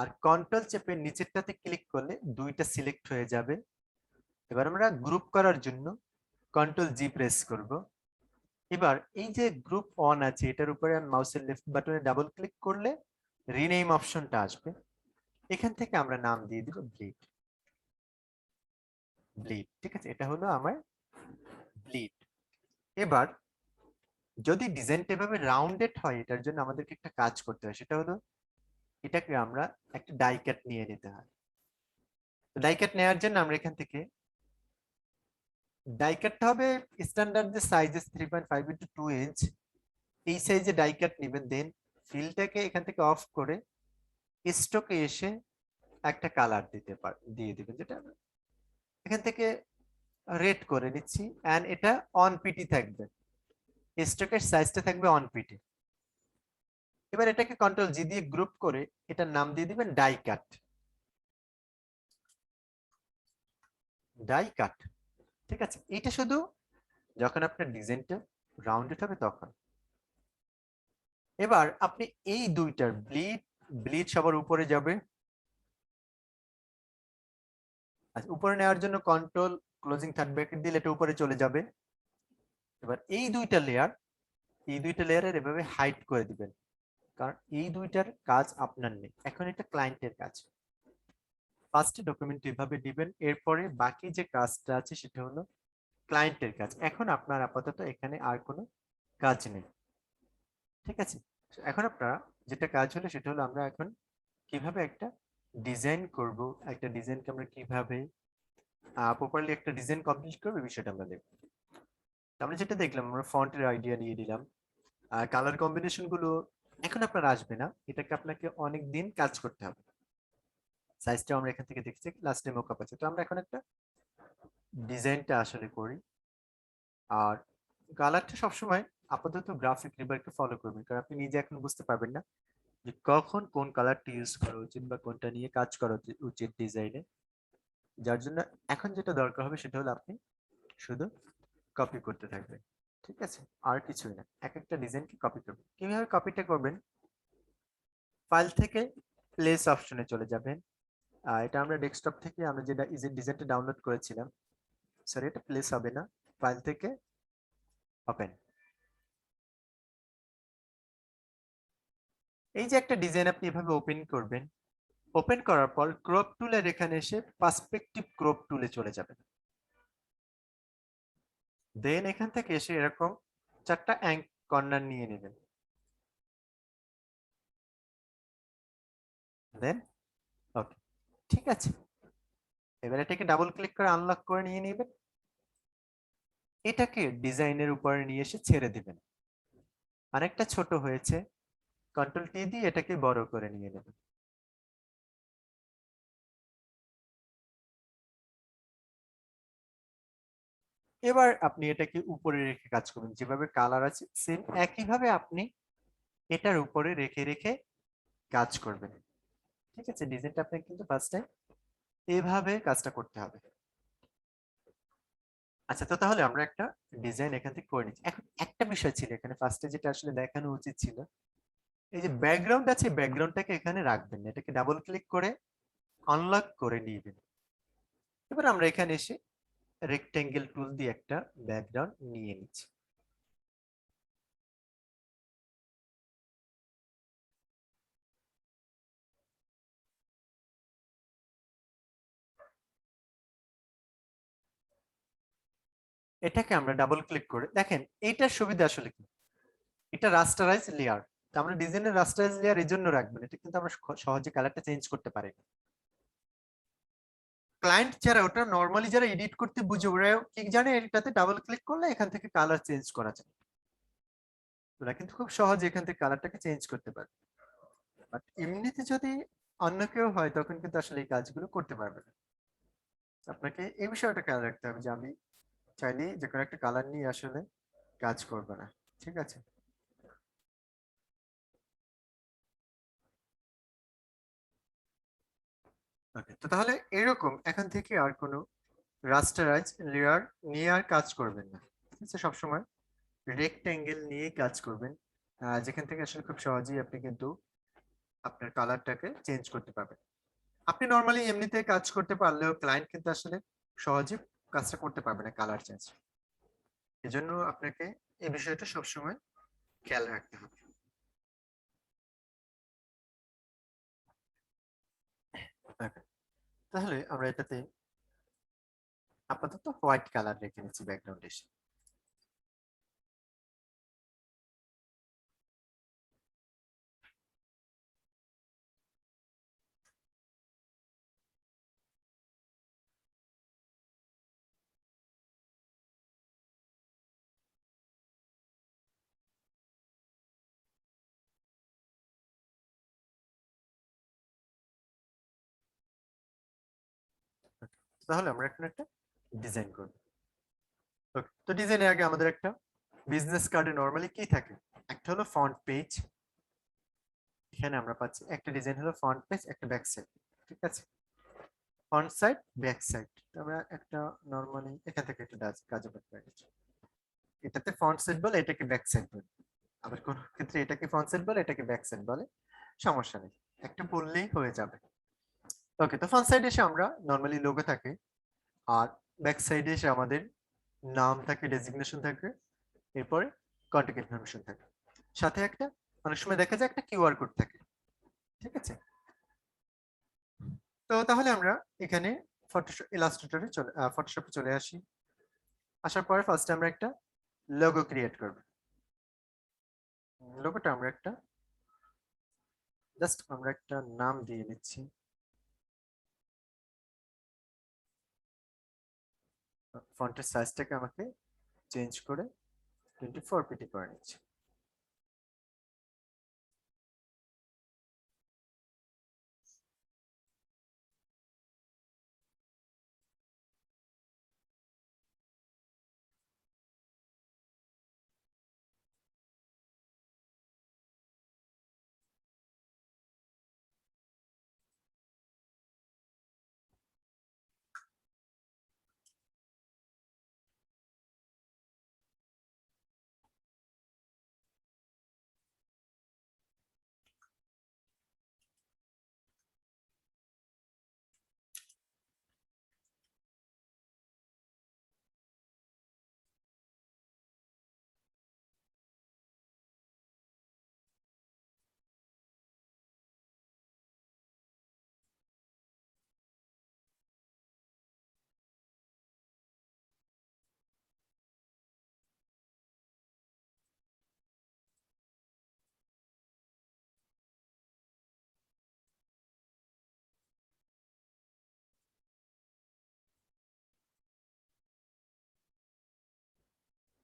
আর কন্ট্রোল চেপে নিচেরটাতে ক্লিক করলে দুইটা সিলেক্ট হয়ে যাবে। এবার আমরা গ্রুপ করার জন্য কন্ট্রোল জি প্রেস করব। এবার এই যে গ্রুপ অন আছে এটার উপরে মাউসের লেফট বাটনে ডাবল ক্লিক করলে রিনেম অপশনটা আসবে। এখান থেকে আমরা নাম দিয়ে দিব ব্লিড। ব্লিড, ঠিক আছে, এটা হলো আমার ব্লিড। এবার যদি ডিজাইনটা এভাবে রাউন্ডেড হয় এটার জন্য আমাদেরকে একটা কাজ করতে হয়, সেটা হলো এটাকে আমরা একটা ডাই কাট নিয়ে নিতে হয়। ডাই কাট নেওয়ার জন্য আমরা এখান থেকে ডাই কাটটা হবে স্ট্যান্ডার্ড যে সাইজ 3.5x2 ইঞ্চ, এই সাইজে ডাই কাট নেবেন। দেন ফিলটাকে এখান থেকে অফ করে স্টকে এসে একটা কালার দিয়ে দিবেন, যেটা এখান থেকে রেড করে নিচ্ছি। এন্ড এটা অন পিটি থাকবে, স্টকের সাইজটা থাকবে অন পিটি। এবার এটাকে কন্ট্রোল জি দিয়ে গ্রুপ করে এটার নাম দিয়ে দিবেন ডাই কাট। ডাই কাট, ঠিক আছে। এটা শুধু যখন আপনার ডিজাইনটা রাউন্ডেড হবে তখন। এবার আপনি এই দুইটার ব্লিড, ব্লিড সবার উপরে যাবে। আচ্ছা, উপরে নেওয়ার জন্য কন্ট্রোল ক্লোজিং থার্ড ব্র্যাকেট দিলে এটা উপরে চলে যাবে। এবার এই দুইটা লেয়ার, এই দুইটা লেয়ারের এভাবে হাইড করে দিবেন, কারণ এই দুইটার কাজ আপনার নেই, এখন এটা ক্লায়েন্টের কাজ। ফার্স্টে ডকুমেন্ট এভাবে দিবেন, এরপরে বাকি যে কাজটা আছে সেটা হলো ক্লায়েন্টের কাজ। এখন আপনার আপাতত এখানে আর কোনো কাজ নেই, ঠিক আছে। এখন আপনারা যেটা কাজ হলো সেটা হলো আমরা এখন কিভাবে একটা ডিজাইন করব, একটা ডিজাইনকে আমরা কিভাবে প্রপারলি একটা ডিজাইন কমপ্লিট করবো এই বিষয়টা আমরা দেখব। আমরা যেটা দেখলাম, আমরা ফন্টের আইডিয়া নিয়ে দিলাম, কালার কম্বিনেশন গুলো এখন আপনার আসবে না, এটাকে আপনাকে অনেক দিন কাজ করতে হবে। সাইজটা আমরা এখান থেকে দেখছি, লাস্টে মোকআপ আছে। তো আমরা এখন একটা ডিজাইনটা আসলে করি। আর কালারটা সবসময় আপাতত গ্রাফিক রিবারকে ফলো করবেন, কারণ আপনি নিজে এখন বুঝতে পারবেন না যে কখন কোন কালারটা ইউজ করা উচিত বা কোনটা নিয়ে কাজ করা উচিত ডিজাইনে। যার জন্য এখন যেটা দরকার হবে সেটা হলো আপনি শুধু কপি করতে থাকবেন, ঠিক আছে, আর কিছুই না। এক একটা ডিজাইনকে কপি করবেন। কিভাবে কপিটা করবেন, ফাইল থেকে প্লেস অপশনে চলে যাবেন। এটা আমরা ডেস্কটপ থেকে আমরা যেটা ইজি ডিজাইনটা ডাউনলোড করেছিলাম, সরি এটা প্লেস হবে না, ফাইল থেকে ওপেন। এই যে একটা ডিজাইন আপনি এভাবে ওপেন করবেন, ওপেন করার পর ক্রপ টুলের এখানে এসে পার্সপেক্টিভ ক্রপ টুলে চলে যাবেন। দেন এখান থেকে এসে এরকম চারটা কর্নার নিয়ে নেবেন। দেন ওকে, ঠিক আছে। এবার এটাকে ডাবল ক্লিক করে আনলক করে নিয়ে নেবেন। এটাকে ডিজাইনের উপরে নিয়ে এসে ছেড়ে দিবেন। অনেকটা ছোট হয়েছে, কন্ট্রোল টি দিয়ে এটাকে বড় করে নিয়ে নেবেন। এবার আপনি এটাকে উপরে রেখে কাজ করবেন, যেভাবে কালার আছে সেম একইভাবে আপনি এটার উপরে রেখে রেখে কাজ করবেন, ঠিক আছে। ডিজাইনটা আপনাকে কিন্তু ফার্স্টে এইভাবে কাজটা করতে হবে। আচ্ছা, তো তাহলে আমরা একটা ডিজাইন এখান থেকে করে নিচ্ছি। এখন একটা বিষয় ছিল এখানে ফার্স্টে যেটা আসলে দেখানো উচিত ছিল, এই যে ব্যাকগ্রাউন্ড আছে ব্যাকগ্রাউন্ডটাকে এখানে রাখবেন না, এটাকে ডাবল ক্লিক করে আনলক করে নিবেন। এবার আমরা এখানে এসে রেক্টেঙ্গেল টুল দিয়ে একটা ব্যাকগ্রাউন্ড নিয়ে নিচ্ছি। এটাকে আমরা ডাবল ক্লিক করে দেখেন এইটার সুবিধা আসলে কি, এটা রাস্টারাইজ লেয়ার। তো আমরা ডিজাইনের রাস্টারাইজ লেয়ার এই জন্য রাখবেন, এটা কিন্তু আমরা সহজে কালারটা চেঞ্জ করতে পারি না। ক্লায়েন্ট যারা ওটা নরমালি যারা এডিট করতে বুঝে ওরা কি জানে, এটাতে ডাবল ক্লিক করলে এখান থেকে কালার চেঞ্জ করা যায়। ওরা কিন্তু খুব সহজে এখান থেকে কালারটাকে চেঞ্জ করতে পারে। বাট এমনিতে যদি অন্য কেউ হয় তখন কিন্তু আসলে এই কাজগুলো করতে পারবে না। আপনাকে এই বিষয়টা খেয়াল রাখতে হবে যে আমি চাইলে যে কোনো একটা কালার নিয়ে আসলে কাজ করবে না। ঠিক আছে। ওকে, তো তাহলে এরকম এখান থেকে আর কোনো রাস্টারাইজ লেয়ার নিয়ে আর কাজ করবেন না। ঠিক আছে, সবসময় রেক্টেঙ্গেল নিয়ে কাজ করবেন, যেখান থেকে আসলে খুব সহজেই আপনি কিন্তু আপনার কালারটাকে চেঞ্জ করতে পারবেন। আপনি নর্মালি এমনিতে কাজ করতে পারলেও ক্লায়েন্ট কিন্তু আসলে সহজে কাজটা করতে পারবে না কালার চেঞ্জ। এজন্য আপনাকে এই বিষয়টা সবসময় খেয়াল রাখতে হবে। Okay, তাহলে আমরা এটাতে আপাতত হোয়াইট কালার রেখে নিচ্ছি ব্যাকগ্রাউন্ড এসে। তাহলে আমরা এখন একটা ডিজাইন করব। Okay, তো ডিজাইনের আগে আমাদের একটা বিজনেস কার্ডে নরমালি কি থাকে, একটা হলো ফন্ট পেজ। এখানে আমরা পাচ্ছি একটা ডিজাইন হলো ফন্ট পেজ, একটা ব্যাক সাইড। ঠিক আছে, ফ্রন্ট সাইড ব্যাক সাইড। আমরা একটা নরমালি এখান থেকে একটা কাজে করতে পারি। এটাতে ফ্রন্ট সাইড বলে, এটাকে ব্যাক সাইড বলে। আবার কোন ক্ষেত্রে এটাকে ফ্রন্ট সাইড বলে, এটাকে ব্যাক সাইড বলে। সমস্যা নেই, একটা বললেই হয়ে যাবে। ওকে, তো ফ্রন্ট সাইডে এসে আমরা নরমালি লোগো থাকে, আর ব্যাক সাইডে এসে আমাদের নাম থাকে, ডেজিগনেশন থাকে, এরপরে কন্টাক্ট ইনফরমেশন থাকে, সাথে একটা অনেক সময় দেখা যায় একটা কিউআর কোড থাকে। ঠিক আছে, তো তাহলে আমরা এখানে ফটোশপ ইলাস্ট্রেটরে চলে ফটোশপে চলে আসি। আসার পরে ফার্স্টে আমরা একটা লোগো ক্রিয়েট করব। লোগোটা আমরা একটা জাস্ট আমরা একটা নাম দিয়ে নিচ্ছি। ফন্টের সাইজটাকে আমাকে চেঞ্জ করে 24 পিটি করে নিচ্ছি।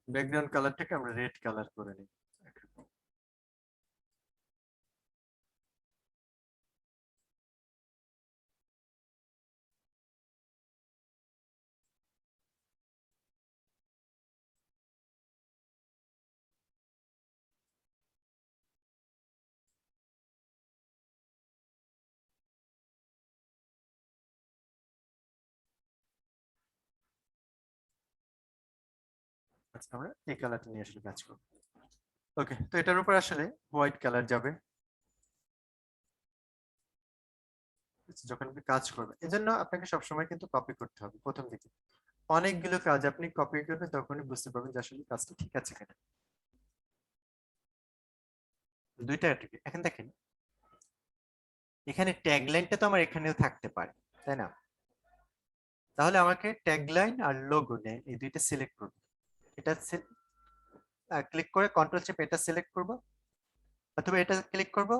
ব্যাকগ্রাউন্ড কালারটাকে আমরা রেড কালার করে নিই। আচ্ছা, আমরা এই কালারটা নিয়ে আসলে কাজ করব। ওকে, তো এটার উপর আসলে হোয়াইট কালার যাবে যখন আপনি কাজ করবেন। এজন্য আপনাকে সবসময় কিন্তু কপি করতে হবে প্রথম দিকে। অনেকগুলো কাজ আপনি কপি করবেন, তখনই বুঝতে পারবেন যে আসলে কাজটা ঠিক আছে কিনা। দুইটা এখন দেখেন, এখানে ট্যাগলাইনটা তো আমার এখানেও থাকতে পারে, তাই না? তাহলে আমাকে ট্যাগলাইন আর লোগো নেই, এই দুইটা সিলেক্ট করব। এটা ক্লিক করে কন্ট্রোল চেপে এটা সিলেক্ট করব, অথবা এটা ক্লিক করব,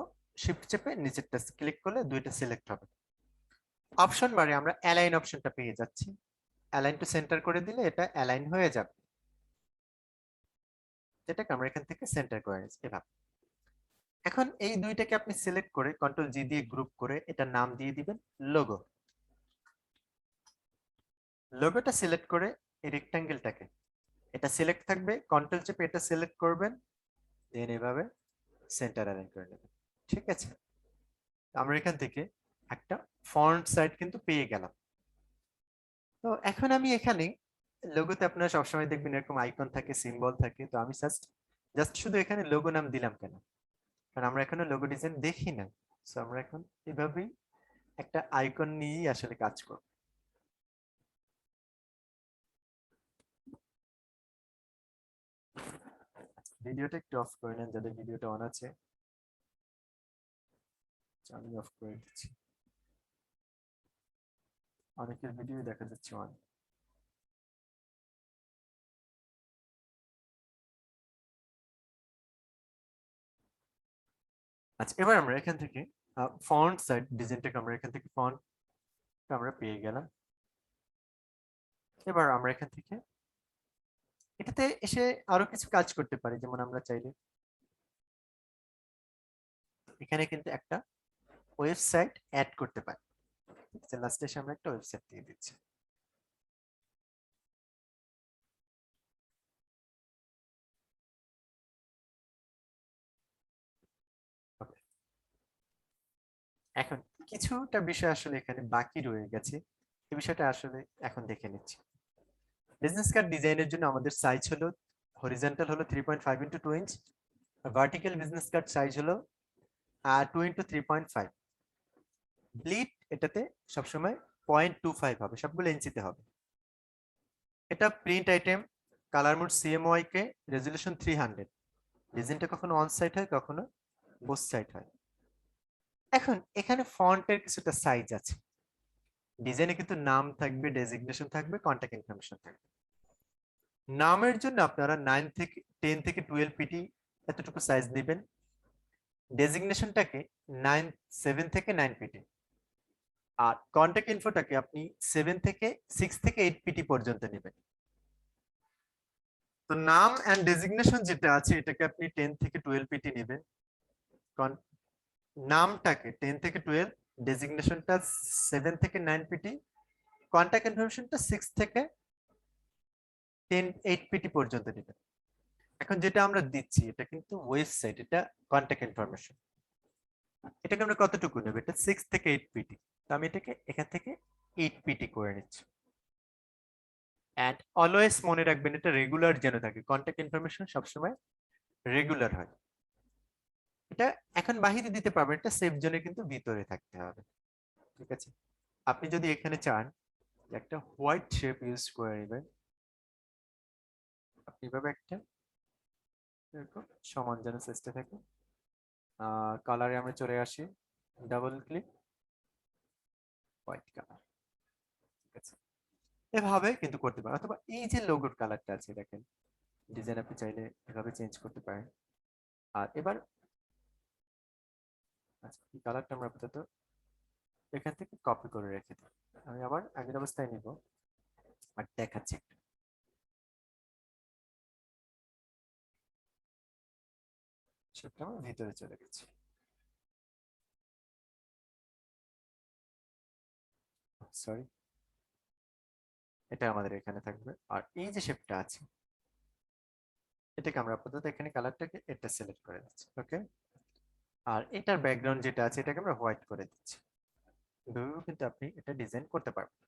শিফট চেপে নিচেরটা ক্লিক করলে দুইটা সিলেক্ট হবে। অপশন বারে আমরা অ্যালাইন অপশনটা পেয়ে যাচ্ছি। অ্যালাইন টু সেন্টার করে দিলে এটা অ্যালাইন হয়ে যাবে, যেটাকে আমরা এখান থেকে সেন্টার করে নিচ্ছি এভাবে। এখন এই দুইটাকে আপনি সিলেক্ট করে কন্ট্রোল জি দিয়ে গ্রুপ করে এটা নাম দিয়ে দিবেন লোগো। লোগোটা সিলেক্ট করে এই রেক্টাঙ্গেলটাকে এটা সিলেক্ট থাকবে, কন্ট্রোল চেপে এটা সিলেক্ট করবেন, দেন এভাবে সেন্টার অ্যালাইন করে নেবেন। ঠিক আছে, আমরা এখান থেকে একটা ফন্ট সাইজ কিন্তু পেয়ে গেলাম। তো এখন আমি এখানে লোগোতে আপনারা সবসময় দেখবেন এরকম আইকন থাকে, সিম্বল থাকে। তো আমি জাস্ট জাস্ট শুধু এখানে লোগো নাম দিলাম কেন, কারণ আমরা এখনো লোগো ডিজাইন দেখি না। সো আমরা এখন এভাবেই একটা আইকন নিয়েই আসলে কাজ করব। ভিডিওটা একটু অফ করে নেন, যাদের ভিডিওটা অন আছে। আমি অফ করে দিচ্ছি, অনেকের ভিডিও দেখা যাচ্ছে অন। আচ্ছা, এবার আমরা এখান থেকে ফন্ট সাইজ ডিজাইনটাকে আমরা এখান থেকে ফন্ট আমরা পেয়ে গেলাম। এবার আমরা এখান থেকে এটাতে এসে আরো কিছু কাজ করতে পারি, যেমন আমরা চাইলে এখানে কিন্তু একটা ওয়েবসাইট অ্যাড করতে পারি। লাস্টে এসে আমরা একটা ওয়েবসাইট দিয়ে দিচ্ছি। Okay, এখন কিছুটা বিষয় আসলে এখানে বাকি রয়ে গেছে, এই বিষয়টা আসলে এখন দেখে নিচ্ছি। বিজনেস কার্ড ডিজাইনের জন্য আমাদের সাইজ হলো হরিজন্টাল হলো 3.5 into 2 inch, vertical business card size হলো 2 ইন্টু 3.5। ব্লিড এটাতে সবসময় 0.25 হবে, সবগুলো ইঞ্চিতে হবে। এটা print item, colour mode CMY K, resolution 300। ডিজাইনটা কখনো অন সাইট হয়, কখনো বোথ সাইড হয়। এখন এখানে ফন্টের কিছুটা সাইজ আছে, ডিজাইনে কিন্তু নাম থাকবে, ডেজিগনেশন থাকবে, কন্টাক্ট ইনফরমেশন থাকবে। নামের জন্য আপনারা 9 থেকে 10 থেকে 12 পিটি এতটুকু সাইজ নেবেন। ডেজিগনেশনটাকে 7 থেকে 9 পিটি, আর কন্টাক্ট ইনফোটাকে আপনি 7 থেকে 6 থেকে 8 পিটি পর্যন্ত নেবেন। তো নাম এন্ড ডেজিগনেশন যেটা আছে এটাকে আপনি 10 থেকে 12 পিটি নেবেন। নামটাকে 10 থেকে 12, ডেজিগনেশনটা 7 থেকে 9 পিটি, কন্টাক্ট ইনফরমেশনটা 6 থেকে 8 পিটি পর্যন্ত নেবেন। এখন যেটা আমরা দিচ্ছি এটা কিন্তু ওয়েবসাইট, এটা কন্টাক্ট ইনফরমেশন, এটাকে আমরা কতটুকু নেব, এটা 6 থেকে 8 পিটি। তো আমি এটাকে এখান থেকে 8 পিটি করে নিচ্ছি। এন্ড অলওয়েজ মনে রাখবেন এটা রেগুলার যেন থাকে, কন্টাক্ট ইনফরমেশন সবসময় রেগুলার হয়। এটা এখন বাহিরে দিতে পারবেন, এটা সেফ জোনে কিন্তু ভিতরে থাকতে হবে। ঠিক আছে, আপনি যদি এখানে চান একটা হোয়াইট শেপ ইউজ করে নেবেন, আপনি এভাবে একটা এরকম সমান যেন সাইজটা থাকে। কালারে আমরা চলে আসি, ডাবল ক্লিক, হোয়াইট কালার। ঠিক আছে, এভাবে কিন্তু করতে পারেন, অথবা এই যে লোগোর কালারটা আছে দেখেন, ডিজাইন আপনি চাইলে এভাবে চেঞ্জ করতে পারেন। আর এবার আচ্ছা, এই কালারটা আমরা আপাতত এখান থেকে কপি করে রেখে দিই। আমি আবার আগের অবস্থায় নিব আর দেখাচ্ছি একটু। সেটা আমার ভিতরে চলে গেছে, সরি, এটা আমাদের এখানে থাকবে। আর এই যে শেপটা আছে এটাকে আমরা আপাতত এখানে কালারটাকে এটা সিলেক্ট করে দিচ্ছি। ওকে, আর এটার ব্যাকগ্রাউন্ড যেটা আছে এটাকে আমরা হোয়াইট করে দিচ্ছি। কিন্তু আপনি এটা ডিজাইন করতে পারবেন।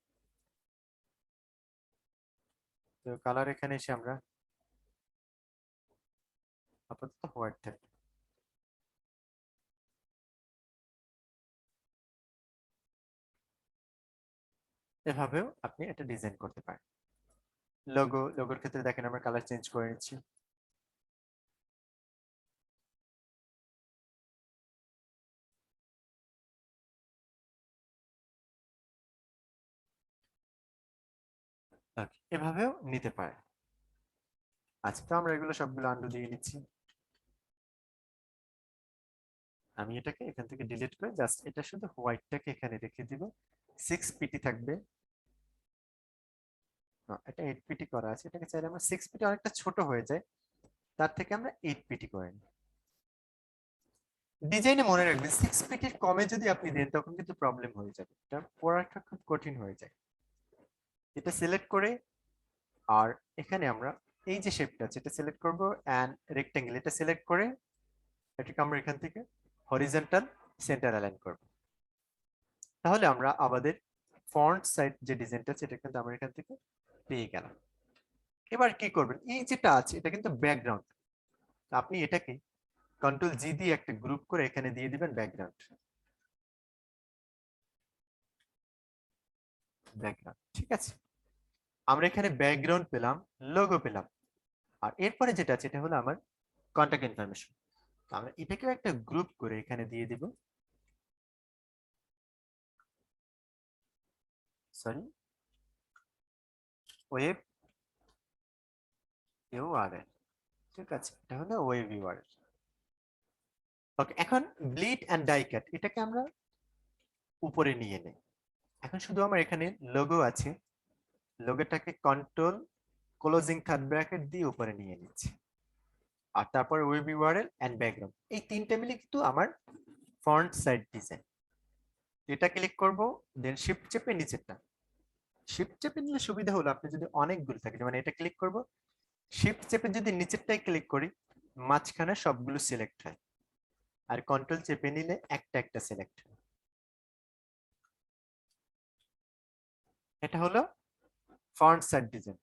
তো কালার এখানে এসে আমরা আপাতত হোয়াইট থাকবে। এভাবেও আপনি এটা ডিজাইন করতে পারেন। লোগোর ক্ষেত্রে দেখেন আমরা কালার চেঞ্জ করে নিচ্ছি। এভাবেও নিতে পারেন। আচ্ছা, তো আমরা এগুলো সবগুলো আন্ডু দিয়ে নিচ্ছি। আমি এটাকে এখান থেকে ডিলিট করে জাস্ট এটা শুধু হোয়াইটটাকে এখানে রেখে দিব। 6 পিটি থাকবে, এটা 8 পিটি করা আছে, এটাকে চাইলে আমরা 6 পিটি অনেকটা ছোট হয়ে যায়, তার থেকে আমরা 8 পিটি করে নিই। ডিজাইনে মনে রাখবেন 6 পিটির কমে যদি আপনি দেন তখন কিন্তু প্রবলেম হয়ে যাবে, এটা পড়াটা খুব কঠিন হয়ে যায়। এটা সিলেক্ট করে আর এখানে আমরা এই যে শেপটা আছে এটা সিলেক্ট করব এন্ড রেক্টেঙ্গেল এটা সিলেক্ট করে এটাকে আমরা এখান থেকে হরিজন্টাল সেন্টার অ্যালাইন করব। তাহলে আমরা আমাদের ফন্ট সাইজ যে ডিজাইনটা আছে এটা কিন্তু আমরা এখান থেকে পেয়ে গেলাম। এবার কি করবেন, এই যেটা আছে এটা কিন্তু ব্যাকগ্রাউন্ড, আপনি এটাকে কন্ট্রোল জি দিয়ে একটা গ্রুপ করে এখানে দিয়ে দিবেন ব্যাকগ্রাউন্ড। ব্যাকগ্রাউন্ড ঠিক আছে, আমরা এখানে ব্যাকগ্রাউন্ড পেলাম, লোগো পেলাম, আর এরপরে যেটা আছে এটা হলো আমার কন্টাক্ট ইনফরমেশন। আমরা এটাকেও একটা গ্রুপ করে এখানে দিয়ে দিব, সরি ওয়েব ইউআরএল, ঠিক আছে এটা হলো ওয়েব ইউআরএল। ওকে, এখন ব্লিড এন্ড ডাই কাট এটাকে আমরা উপরে নিয়ে নেই। এখন শুধু আমার এখানে লোগো আছে, লোগোটাকে কন্ট্রোল ক্লোজিং থার্ড ব্র্যাকেট দিয়ে উপরে নিয়ে নিচ্ছি, আর তারপর ওয়েব ইউআরএল এন্ড ব্যাকগ্রাউন্ড এই তিনটে মিলে কিন্তু আমার ফন্ট সাইড ডিজাইন। এটা ক্লিক করব, দেন শিফট চেপে নিচেরটা, শিফট চেপে নিলে সুবিধা হলো আপনি যদি অনেকগুলো থাকে, মানে এটা ক্লিক করব, শিফট চেপে যদি নিচেরটাই ক্লিক করি মাঝখানে সবগুলো সিলেক্ট হয়, আর কন্ট্রোল চেপে নিলে একটা একটা সিলেক্ট হয়। এটা হলো font side design.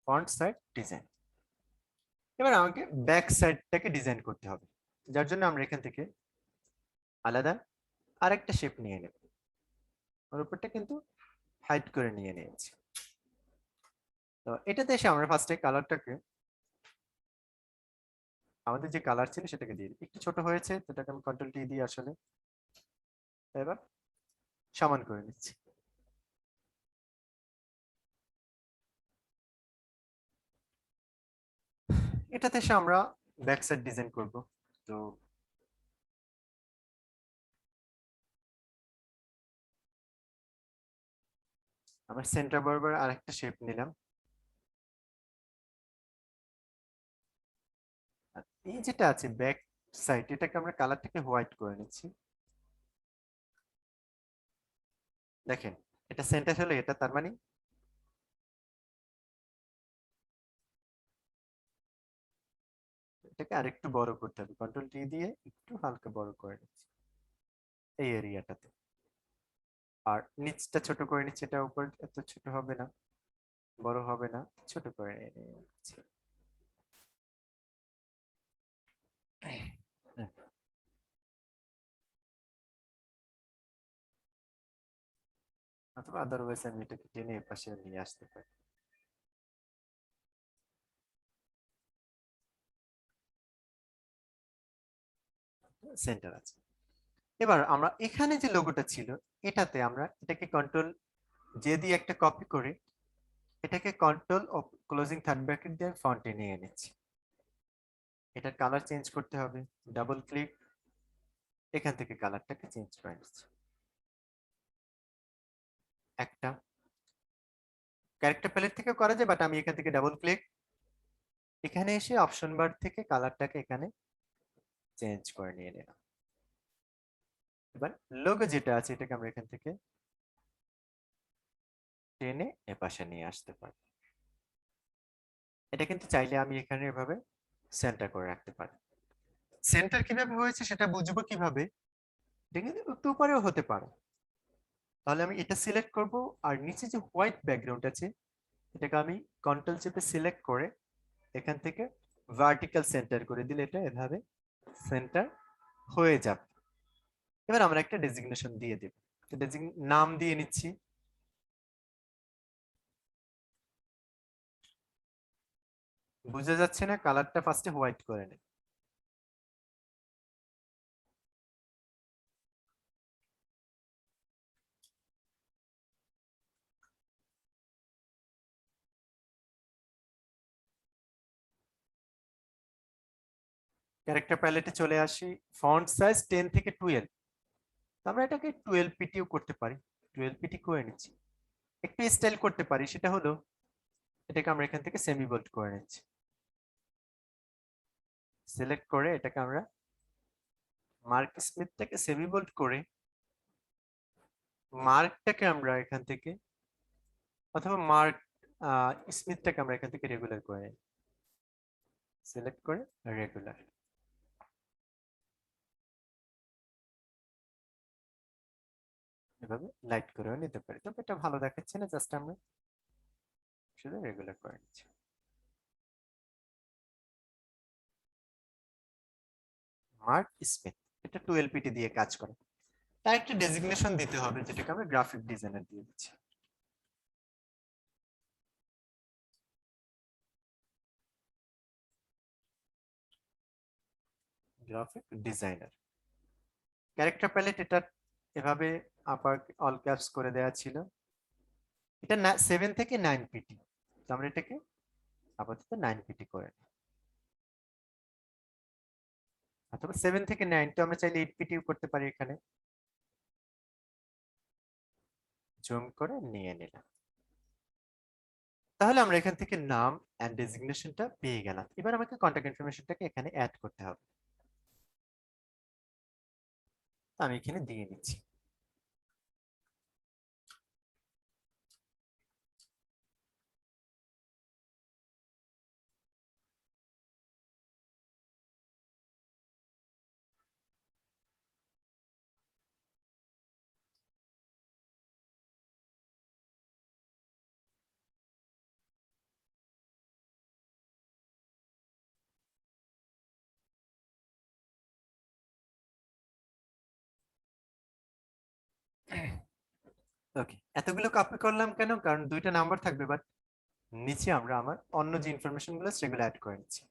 Font side design. এবার আমাকে ব্যাক সাইডটাকে ডিজাইন করতে হবে, যার জন্য আমরা এখান থেকে আলাদা আরেকটা শেপ নিয়ে নেব, ওর উপরটা কিন্তু হাইড করে নিয়ে নিয়েছি। তো এটাতে এসে আমরা ফার্স্টে কালারটাকে, আমাদের যে কালার ছিল সেটাকে দিয়ে দিই, একটু ছোট হয়েছে সেটাকে আমি কন্ট্রোল টি দিয়ে আসলে এবার সমান করে নিচ্ছি। এটাতে এসে আমরা ব্যাক সাইড ডিজাইন করব। তো আমরা সেন্টার বরাবর আরেকটা শেপ নিলাম, আর এই যেটা আছে ব্যাক সাইড এটাকে আমরা কালারটাকে হোয়াইট করে নিচ্ছি। দেখেন এটা সেন্টার হলো এটা, তার মানে এটাকে আরেকটু বড় করতে হবে, কন্ট্রোল টি দিয়ে একটু হালকা বড় করে নিচ্ছি এই এরিয়াটাতে, আর নিচটা ছোট করে নিচ্ছি, এটা উপর এত ছোট হবে না, বড় হবে না, ছোট করে নিচ্ছি। অথবা আদারওয়াইজ আমি এটাকে টেনে এ পাশে নিয়ে আসতে পারি। সেন্টার আছে। এবার আমরা এখানে যে লোগোটা ছিল এটাতে আমরা এটাকে কন্ট্রোল জে দিয়ে একটা কপি করে এটাকে কন্ট্রোল ক্লোজিং থার্ড ব্র্যাকেট দিয়ে ফন্টে নিয়ে নিচ্ছি। এটার কালার চেঞ্জ করতে হবে, ডাবল ক্লিক, এখান থেকে কালারটাকে চেঞ্জ করে নিচ্ছি। একটা ক্যারেক্টার প্যালেট থেকে করা যায়, বাট আমি এখান থেকে ডাবল ক্লিক, এখানে এসে অপশন বার থেকে কালারটাকে এখানে চেঞ্জ করে নিয়ে নিলাম। এবার লোগো যেটা আছে এটাকে আমরা এখান থেকে টেনে এপাশে নিয়ে আসতে পারি। এটা কিন্তু চাইলে আমি এখানে এভাবে সেন্টার করে রাখতে পারি। সেন্টার কিভাবে হয়েছে সেটা বুঝবো কিভাবে, এটা কিন্তু একটু উপরেও হতে পারে। তাহলে আমি এটা সিলেক্ট করব, আর নিচে যে হোয়াইট ব্যাকগ্রাউন্ড আছে এটাকে আমি কন্ট্রোল চেপে সিলেক্ট করে এখান থেকে ভার্টিক্যাল সেন্টার করে দিলে এটা এভাবে সেন্টার হয়ে যাবে। এবার আমরা একটা ডেজিগনেশন দিয়ে দেব, তো নাম দিয়ে নিচ্ছি। বুঝা যাচ্ছে না, কালারটা ফার্স্টে হোয়াইট করে নেই। ক্যারেক্টার প্যালেটে চলে আসি, ফন্ট সাইজ 10 থেকে 12, আমরা এটাকে 12 পিটিও করতে পারি, 12 পিটি করে নিচ্ছি। একটু স্টাইল করতে পারি, সেটা হলো এটাকে আমরা এখান থেকে সেমি বোল্ড করে নিচ্ছি, সিলেক্ট করে এটাকে আমরা মার্ক স্মিথ থেকে সেমি বোল্ড করে মার্কটাকে আমরা এখান থেকে, অথবা মার্ক স্মিথটাকে আমরা এখান থেকে রেগুলার করে নিই, সিলেক্ট করে রেগুলার। এভাবে লাইট করেও নিতে পারি, তবে এটা ভালো দেখাচ্ছে না, জাস্ট আমরা শুধু রেগুলার করে নিচ্ছি। মার্ক স্মিথ, এটা 12 পিটি দিয়ে কাজ করে। তার একটা ডেজিগনেশন দিতে হবে, যেটাকে আমরা গ্রাফিক ডিজাইনার দিয়ে দিচ্ছি। Graphic designer. ক্যারেক্টার প্যালেট এটা এভাবে আপার অল ক্যাপস করে দেওয়া ছিল। এটা 7 থেকে 9 পিটি, তো আমরা এটাকে আপাতত 9 পিটি করে নিই, অথবা 7 থেকে 9 তো আমরা চাইলে 8 পিটিও করতে পারি। এখানে জুম করে নিয়ে নিলাম। তাহলে আমরা এখান থেকে নাম এন্ড ডেজিগনেশনটা পেয়ে গেলাম। এবার আমাকে কন্টাক্ট ইনফরমেশনটাকে এখানে অ্যাড করতে হবে, আমি এখানে দিয়ে নিচ্ছি। ওকে, এতগুলো কপি করলাম কেন? কারণ দুইটা নাম্বার থাকবে, বাট নিচে আমরা আমার অন্য যে ইনফরমেশন গুলো সেগুলো অ্যাড করে নিচ্ছি।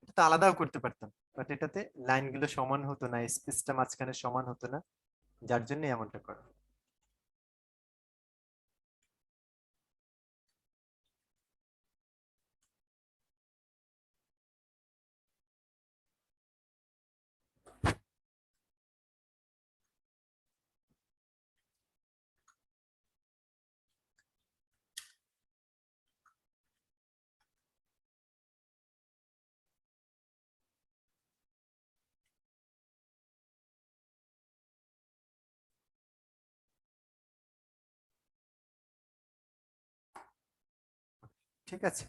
এটা তো আলাদাও করতে পারতাম, বাট এটাতে লাইনগুলো সমান হতো না, স্পেসটা মাঝখানে সমান হতো না, যার জন্য এমনটা করা। ঠিক আছে,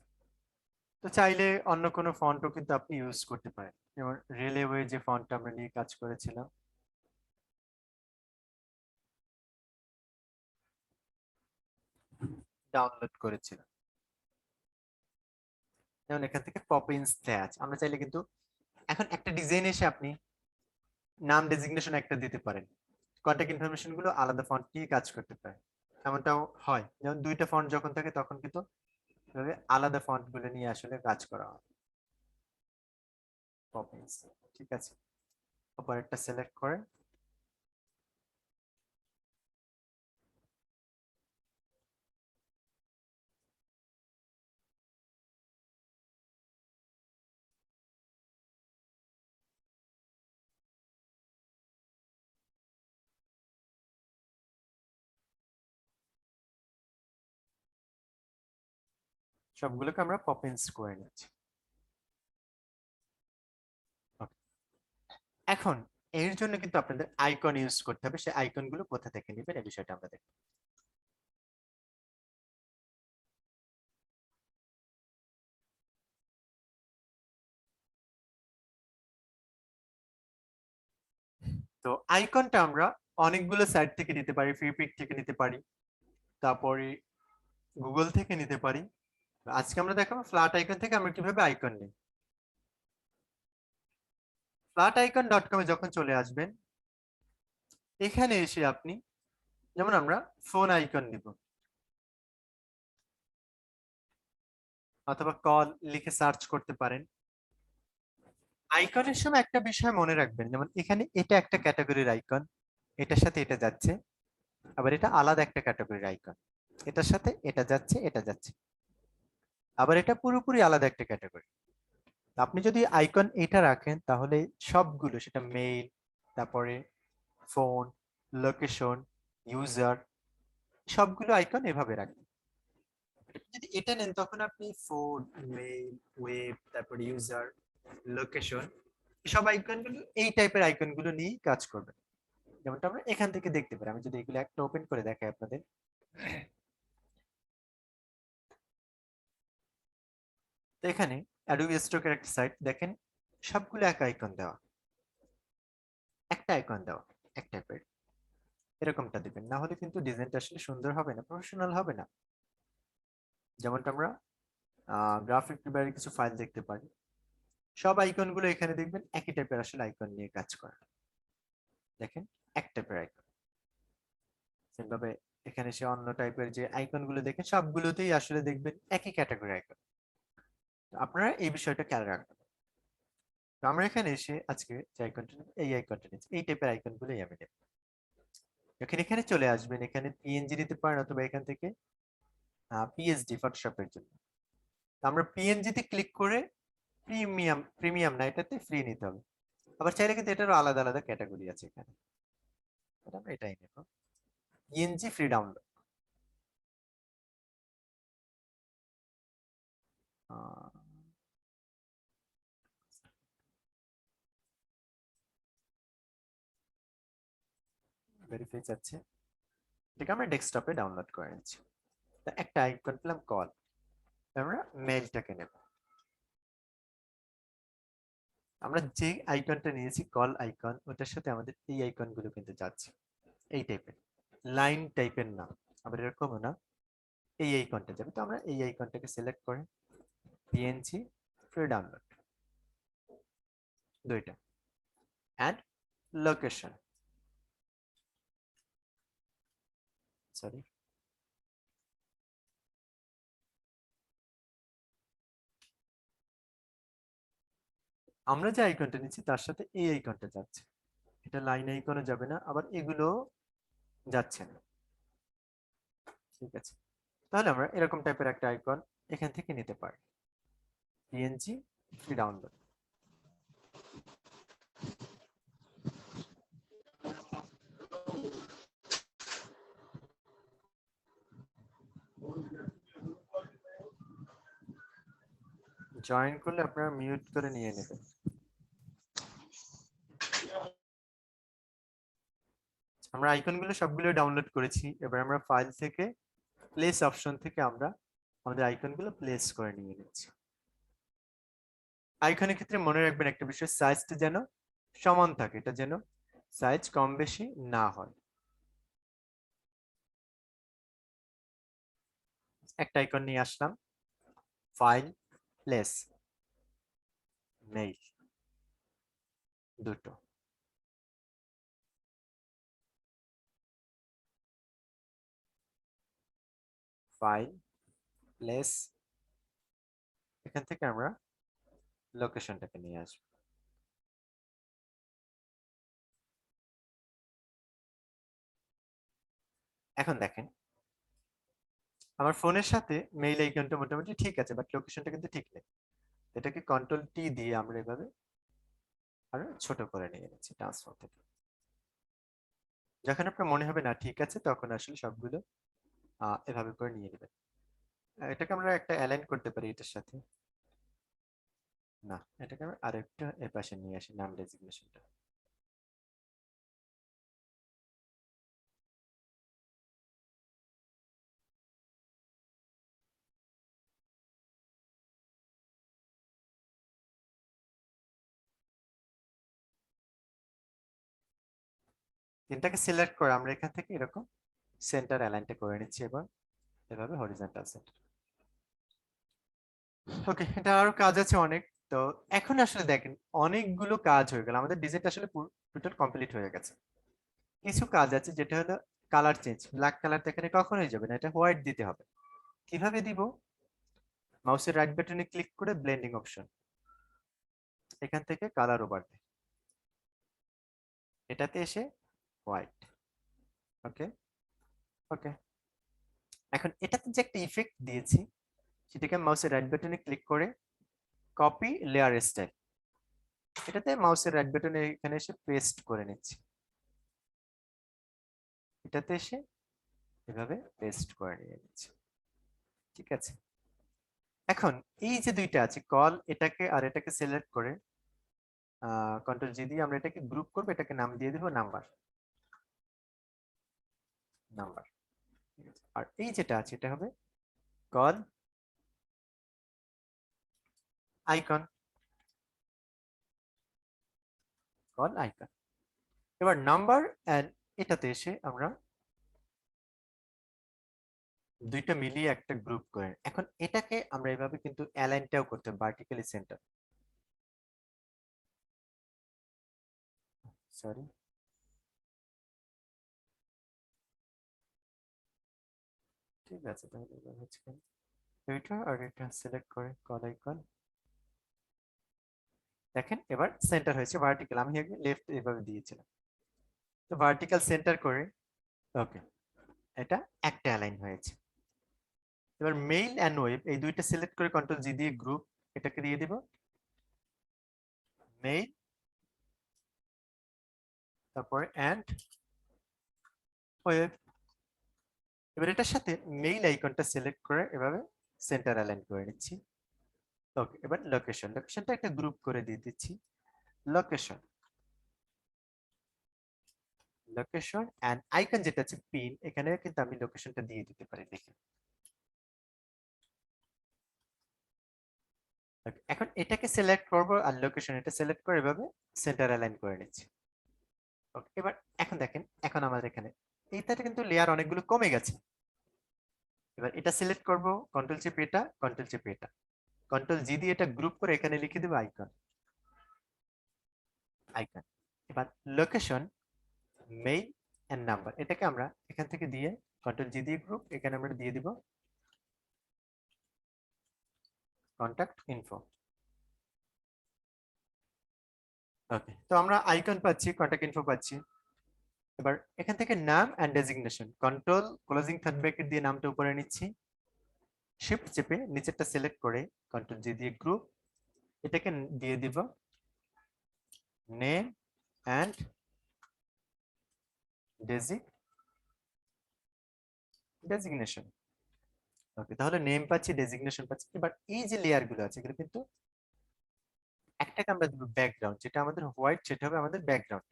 তো চাইলে অন্য কোনো ফন্টও কিন্তু আপনি ইউজ করতে পারেন, যেমন রেলওয়ে যে ফন্টটা আমরা নিয়ে কাজ করেছিলাম, ডাউনলোড করেছিলাম, যেমন এখান থেকে পপিন্স আছে। আমরা চাইলে কিন্তু এখন একটা ডিজাইন এসে আপনি নাম ডেজিগনেশন একটা দিতে পারেন, কন্টাক্ট ইনফরমেশন গুলো আলাদা ফন্ট নিয়ে কাজ করতে পারে। এমনটাও হয়, যেমন দুইটা ফন্ট যখন থাকে তখন কিন্তু এভাবে আলাদা ফন্ট গুলো নিয়ে আসলে কাজ করা হয়। পপিন্স, ঠিক আছে, অপারেটটা সিলেক্ট করে সবগুলোকে আমরা পপিন্স করে নিচ্ছি। Okay. এখন এর জন্য কিন্তু আপনাদের আইকন ইউজ করতে হবে, সেই আইকন গুলো কোথা থেকে নেবেন এই বিষয়টা আমরা দেখব। তো আইকনটা আমরা অনেকগুলো সাইট থেকে নিতে পারি, ফ্রিপিক থেকে নিতে পারি, তারপরে গুগল থেকে নিতে পারি। আজকে আমরা দেখাবো ফ্ল্যাট আইকন থেকে আমরা কিভাবে আইকন নিই। ফ্ল্যাট আইকন ডট কমে যখন চলে আসবেন, এখানে এসে আপনি, যেমন আমরা ফোন আইকন দিব, অথবা কল লিখে সার্চ করতে পারেন। আইকনের সময় একটা বিষয় মনে রাখবেন, যেমন এখানে এটা একটা ক্যাটাগরির আইকন, এটার সাথে এটা যাচ্ছে, আবার এটা আলাদা একটা ক্যাটাগরির আইকন, এটার সাথে এটা যাচ্ছে, এটা যাচ্ছে, আবার এটা পুরোপুরি আলাদা একটা ক্যাটাগরি। আপনি যদি আইকন এটা রাখেন, তাহলে সবগুলো, সেটা মেইল, তারপরে ফোন, লোকেশন, ইউজার, সবগুলো আইকন এভাবে রাখবেন। যদি এটা নেন তখন আপনি ফোন, মেইল, ওয়েব, তারপর ইউজার, লোকেশন, সব আইকন গুলো এই টাইপের আইকন গুলো নিয়েই কাজ করবে। যেমনটা আমরা এখান থেকে দেখতে পারি। আমি যদি এগুলো একটা ওপেন করে দেখাই আপনাদের, তো এখানে অ্যাডোবি স্টকের একটা সাইট দেখেন, সবগুলো এক আইকন দেওয়া, একটা আইকন দেওয়া এক টাইপের, এরকমটা দিবেন, না হলে কিন্তু ডিজাইনটা আসলে সুন্দর হবে না, প্রফেশনাল হবে না। যেমনটা আমরা গ্রাফিক ডিজাইনের কিছু ফাইল দেখতে পারি, সব আইকন গুলো এখানে দেখবেন একই টাইপের আসলে আইকন নিয়ে কাজ করে। দেখেন এক টাইপের আইকন, সেভাবে এখানে সে অন্য টাইপের যে আইকন গুলো দেখেন সবগুলোতেই আসলে দেখবেন একই ক্যাটাগরি আইকন। আপনারা এই বিষয়টা খেয়াল রাখবেন। তো আমরা এখানে এসে আজকে যে আইকনটা, এই আইকনটা নিচ্ছি, এই টাইপের আইকন গুলোই আমি নেব। যখন এখানে চলে আসবেন, এখানে পিএনজি নিতে পারেন, অথবা এখান থেকে পিএসডি ফটোশপের জন্য। তো আমরা পিএনজি তে ক্লিক করে প্রিমিয়াম না, এটাতে ফ্রি নিতে হবে। আবার চাইলে কিন্তু এটারও আলাদা আলাদা ক্যাটাগরি আছে এখানে, আমরা এটাই নেব, পিএনজি ফ্রি ডাউনলোড। ভেরিফাই চাচ্ছে, এটাকে আমরা ডেস্কটপে ডাউনলোড করে নিচ্ছি। তো একটা আইকন পেলাম কল, আমরা মেইলটাকে নেব। আমরা যে আইকনটা নিয়েছি কল আইকন, ওটার সাথে আমাদের এই আইকন গুলো কিন্তু যাচ্ছে, এই টাইপের লাইন টাইপের না, আবার এরকমও না, এই আইকনটা যাবে। তো আমরা এই আইকনটাকে সিলেক্ট করে পিএনজি ফ্রি ডাউনলোড, দুইটা, অ্যাড লোকেশন, সরি, আমরা যে আইকনটা নিচ্ছি তার সাথে এই আইকনটা যাচ্ছে, এটা লাইন আইকনে যাবে না, আবার এগুলো যাচ্ছে না। ঠিক আছে, তাহলে আমরা এরকম টাইপের একটা আইকন এখান থেকে নিতে পারি, পিএনজি ফ্রি ডাউনলোড। জয়েন করলে আপনারা মিউট করে নিয়ে নেবেন। আমরা আইকনগুলো সবগুলো ডাউনলোড করেছি, এবার আমরা ফাইল থেকে প্লেস অপশন থেকে আমরা আমাদের আইকনগুলো প্লেস করে নিয়ে নিচ্ছি। আইকনের ক্ষেত্রে মনে রাখবেন একটা বিষয়, সাইজটা যেন সমান থাকে, এটা যেন সাইজ কম বেশি না হয়। একটা আইকন নিয়ে আসলাম, ফাইল, প্লেস, মেইল, দুটো, ফাইল, প্লেস, এখান থেকে আমরা লোকেশনটাকে নিয়ে আসবো। এখন দেখেন আমার ফোনের সাথে মেইল আইকনটা মোটামুটি ঠিক আছে, বাট লোকেশনটা কিন্তু ঠিক নেই। এটাকে কন্ট্রোল টি দিয়ে আমরা এভাবে আরো ছোট করে নিয়ে নিচ্ছি ট্রান্সফর্ম থেকে। যখন আপনার মনে হবে না ঠিক আছে, তখন আসলে সবগুলো এভাবে করে নিয়ে নেবেন। এটাকে আমরা একটা অ্যালাইন করতে পারি এটার সাথে, না এটাকে আমরা আরেকটা এর পাশে নিয়ে আসি, নাম ডেজিগনেশনটা। তিনটাকে সিলেক্ট করে আমরা এখান থেকে এরকম সেন্টার অ্যালাইনটা করে নিচ্ছি, এবার এভাবে হরিজন্টাল সেন্টার। ওকে, এটা আরো কাজ আছে অনেক। তো এখন আসলে দেখেন অনেকগুলো কাজ হয়ে গেল, আমাদের ডিজাইনটা আসলে টোটাল কমপ্লিট হয়ে গেছে। কিছু কাজ আছে যেটা হলো কালার চেঞ্জ, ব্ল্যাক কালার এখানে কখনোই যাবে না, এটা হোয়াইট দিতে হবে। কিভাবে দিব? মাউসের রাইট বাটনে ক্লিক করে ব্লেন্ডিং অপশন, এখান থেকে কালার ওভার দে, এটাতে এসে হোয়াইট। ওকে, ওকে। এখন এটাতে যে একটা ইফেক্ট দিয়েছি, সেটাকে মাউসের রাইট বাটনে ক্লিক করে কপি লেয়ার স্টাইল, এটাতে মাউসের রাইট বাটনে এখানে এসে পেস্ট করে নিচ্ছি, এটাতে এসে এভাবে পেস্ট করে নিয়ে নিচ্ছি। ঠিক আছে। এখন এই যে দুইটা আছে কল, এটাকে আর এটাকে সিলেক্ট করে কন্ট্রোল জি দিয়ে আমরা এটাকে গ্রুপ করব, এটাকে নাম দিয়ে দেব নাম্বার। নাম্বার, আর এই যেটা আছে এটা হবে কল আইকন। Call icon. এবার নাম্বার এন্ড এটাতে এসে আমরা দুইটা মিলিয়ে একটা গ্রুপ করে, এখন এটাকে আমরা এভাবে কিন্তু অ্যালাইনটাও করতে ভার্টিক্যালি সেন্টার। সরি, ঠিক আছে, তাহলে এবার হচ্ছে কি, দুইটা আর এটা সিলেক্ট করে কল আইকন। দেখেন এবার সেন্টার হয়েছে ভার্টিক্যাল, আমি আগে লেফট এভাবে দিয়েছিলাম, তো ভার্টিক্যাল সেন্টার করে ওকে, এটা একটা অ্যালাইন হয়েছে। এবার মেইল এন্ড ওয়েব এই দুইটা সিলেক্ট করে কন্ট্রোল জি দিয়ে গ্রুপ, এটাকে দিয়ে দিব মেইল, তারপরে এন্ড ওয়েব। এবার এটার সাথে মেইল আইকনটা সিলেক্ট করে এভাবে সেন্টার অ্যালাইন করে নিচ্ছি। ওকে, এবার লোকেশন, লোকেশনটা একটা গ্রুপ করে দিয়ে দিচ্ছি লোকেশন। লোকেশন এন্ড আইকন যেটা আছে পিন, এখানে কিন্তু আমি লোকেশনটা দিয়ে দিতে পারি, দেখেন। Okay, এখন এটাকে সিলেক্ট করব আর লোকেশন এটা সিলেক্ট করে এভাবে সেন্টার অ্যালাইন করে নিচ্ছি। ওকে, এবার এখন দেখেন, এখন আমাদের এখানে এইটাতে কিন্তু লেয়ার অনেকগুলো কমে গেছে। এবার এটা সিলেক্ট করব, কন্ট্রোল চেপে এটা, কন্ট্রোল চেপে এটা, কন্ট্রোল জি দিয়ে এটা গ্রুপ করে এখানে লিখে দেব আইকন। আইকন। এবার লোকেশন, মেইল এন্ড নাম্বার, এটাকে আমরা এখান থেকে দিয়ে কন্ট্রোল জি দিয়ে গ্রুপ, এখানে আমরা দিয়ে দিব কন্টাক্ট ইনফো। ওকে, তো আমরা আইকন পাচ্ছি, কন্টাক্ট ইনফো পাচ্ছি। এবার এখান থেকে নাম and designation, control closing third bracket দিয়ে নামটা উপরে নিচ্ছি, শিফট চেপে নিচেরটা সিলেক্ট করে কন্ট্রোল জি দিয়ে গ্রুপ, এটাকে দিয়ে দিব নেম এন্ড ডেজিগনেশন। ওকে, তাহলে নেম পাচ্ছি, ডেজিগনেশন পাচ্ছি। এবার এই যে লেয়ার গুলো আছে এগুলো কিন্তু একটাকে আমরা দিব ব্যাকগ্রাউন্ড, যেটা আমাদের হোয়াইট, সেটা হবে আমাদের ব্যাকগ্রাউন্ড।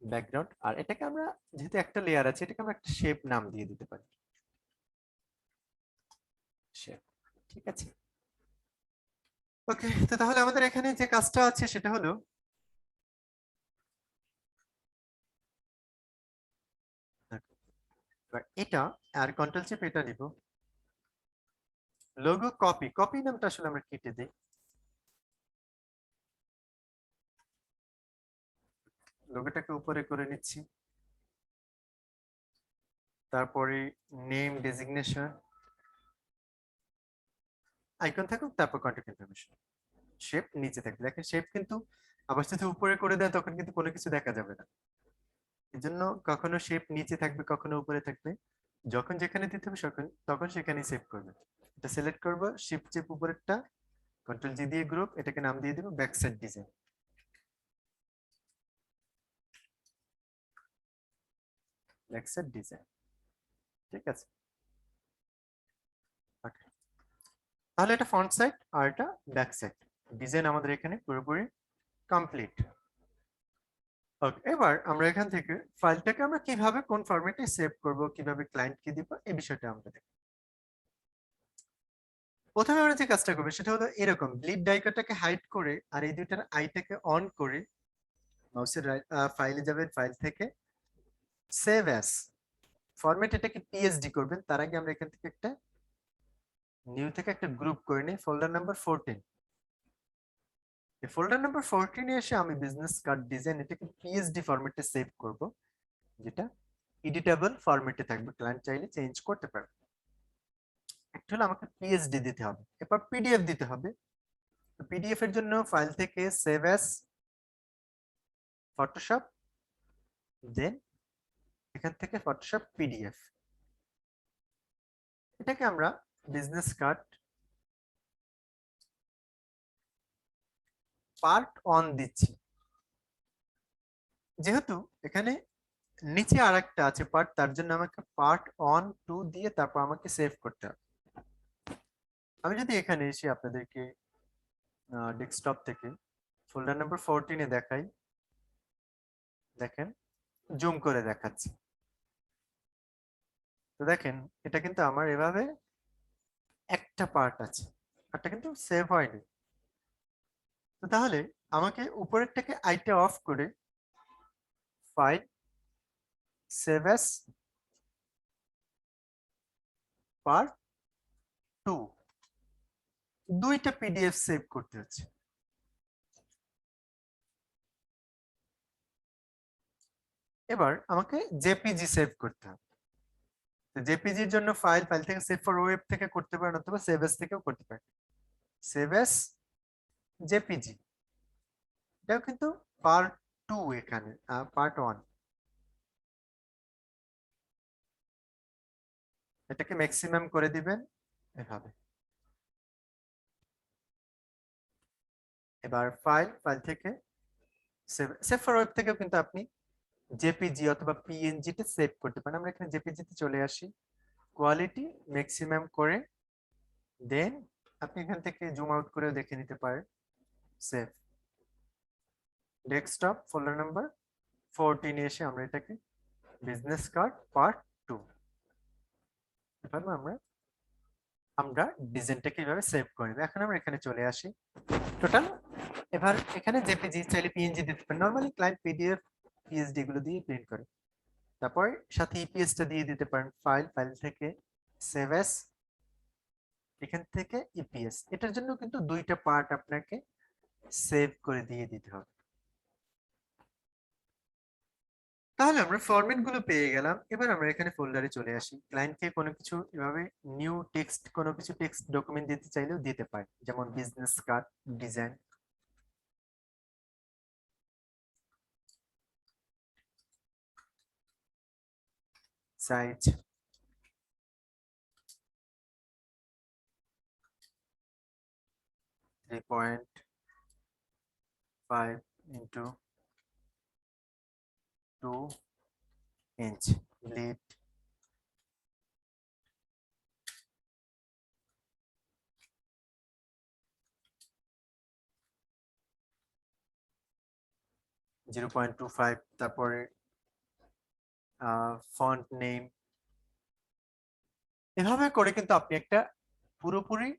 ব্যাকগ্রাউন্ড, আর এটাকে আমরা যেহেতু একটা লেয়ার আছে এটাকে আমরা একটা শেপ নাম দিয়ে দিতে পারি, শেপ। ঠিক আছে। ওকে, তো তাহলে আমাদের এখানে যে কাজটা আছে সেটা হলো এবার এটা আর কন্ট্রোল চেপে এটা নিব, লোগো কপি, কপি নামটা আসলে আমরা কেটে দিই, লোগোটাকে উপরে করে নিচ্ছি, তারপরে নেম ডেজিগনেশন, আইকন থাকুক, তারপর কন্টাক্ট ইনফরমেশন, শেপ নিচে থাকবে। দেখেন শেপ কিন্তু আবার যদি উপরে করে দেয় তখন কিন্তু কোনো কিছু দেখা যাবে না, এজন্য কখনো শেপ নিচে থাকবে, কখনো উপরে থাকবে, যখন যেখানে দিতে হবে তখন সেখানেই সেভ করবে। এটা সিলেক্ট করব, শিফট চেপ উপরেরটা, কন্ট্রোল জি দিয়ে গ্রুপ, এটাকে নাম দিয়ে দেব ব্যাকসাইড ডিজাইন। ব্যাকসাইড ডিজাইন, ঠিক আছে। Okay, তাহলে এটা ফ্রন্ট সাইড আর এটা ব্যাক সাইড ডিজাইন আমাদের এখানে পুরোপুরি কমপ্লিট। ওকে, এবার আমরা এখান থেকে ফাইলটাকে আমরা কিভাবে কোন ফরম্যাটে সেভ করব, কিভাবে ক্লায়েন্টকে দিব, এই বিষয়টা আমরা দেখব। প্রথমে আমরা যে কাজটা করবো সেটা হলো এরকম ব্লিড ডাইকাটাকে হাইড করে আর এই দুইটার আইটাকে অন করে মাউসের ফাইলে যাবেন, ফাইল থেকে সেভ অ্যাস ফরম্যাট, এটাকে পিএসডি করবেন। তার আগে আমরা এখান থেকে একটা নিউ থেকে একটা গ্রুপ করে নিই, ফোল্ডার নাম্বার 14। এই ফোল্ডার নাম্বার 14 এ এসে আমি বিজনেস কার্ড ডিজাইন এটাকে পিএসডি ফরম্যাটে সেভ করব, যেটা এডিটেবল ফরম্যাটে থাকবে, ক্লায়েন্ট চাইলে চেঞ্জ করতে পারবে। অ্যাকচুয়ালি আমাকে পিএসডি দিতে হবে, এরপর পিডিএফ দিতে হবে। পিডিএফ এর জন্য ফাইল থেকে সেভ অ্যাস ফটোশপ, দেন এখান থেকে ফটোশপ পিডিএফ, এটাকে আমরা বিজনেস কার্ড পার্ট অন দিচ্ছি। যেহেতু এখানে নিচে আরেকটা আছে পার্ট, তার জন্য আমাকে পার্ট 1 2 দিয়ে তারপর আমাকে সেভ করতে হবে। আমি যদি এখানে এসে আপনাদেরকে ডেস্কটপ থেকে ফোল্ডার নাম্বার 14 দেখাই, দেখেন জুম করে দেখাচ্ছি। তো দেখেন এটা কিন্তু আমার এভাবে একটা পার্ট আছে, পার্টটা কিন্তু সেভ হয়নি। তো তাহলে আমাকে উপরেরটাকে আইটা অফ করে ফাইল, সেভ অ্যাজ পার্ট 2, দুইটা পিডিএফ সেভ করতে হচ্ছে। এবার আমাকে জেপিজি সেভ করতে হবে। জেপিজির জন্য ফাইল থেকে সেভ ফর ওয়েব থেকে করতে পারেন অথবা সেভ এস থেকেও করতে পারেন। সেভ এস জেপিজি, এটাও কিন্তু পার্ট 2, এখানে পার্ট 1। এটাকে ম্যাক্সিমাম করে দিবেন এভাবে। এবার ফাইল থেকে সেভ ফর ওয়েব থেকেও কিন্তু আপনি জেপিজি অথবা পিএনজি তে সেভ করতে পারেন। আমরা এখানে জেপিজি তে চলে আসি, কোয়ালিটি ম্যাক্সিমাম করে দেন আপনি এখান থেকে জুম আউট করে দেখে নিতে পারেন। সেভ ডেস্কটপ ফোল্ডার নাম্বার 14 এসে আমরা এটাকে বিজনেস কার্ড পার্ট 2, এভাবে আমরা আমরা ডিজাইনটাকে এইভাবে সেভ করে দেব। এখন আমরা এখানে চলে আসি টোটাল। এবার এখানে জেপিজি চাইলে পিএনজি দিতে পারেন, নরমালি ক্লায়েন্ট পিডিএফ পিএসডি গুলো দিয়ে প্রিন্ট করে। তারপর সাথে ইপিএস টা দিয়ে দিতে পারেন, ফাইল থেকে সেভ এস, এখান থেকে ইপিএস। এটার জন্য কিন্তু দুইটা পার্ট আপনাকে সেভ করে দিয়ে দিতে হবে। তাহলে আমরা ফরম্যাট গুলো পেয়ে গেলাম। এবার আমরা এখানে ফোল্ডারে চলে আসি। ক্লায়েন্টকে কোনো কিছু এভাবে নিউ টেক্সট, কোনো কিছু টেক্সট ডকুমেন্ট দিতে চাইলেও দিতে পারে, যেমন business card design. Size 3.5 into 2 inch, bleed 0.25, তারপরে ফন্ট নেম। এভাবে করে কিন্তু আপনি একটা পুরোপুরি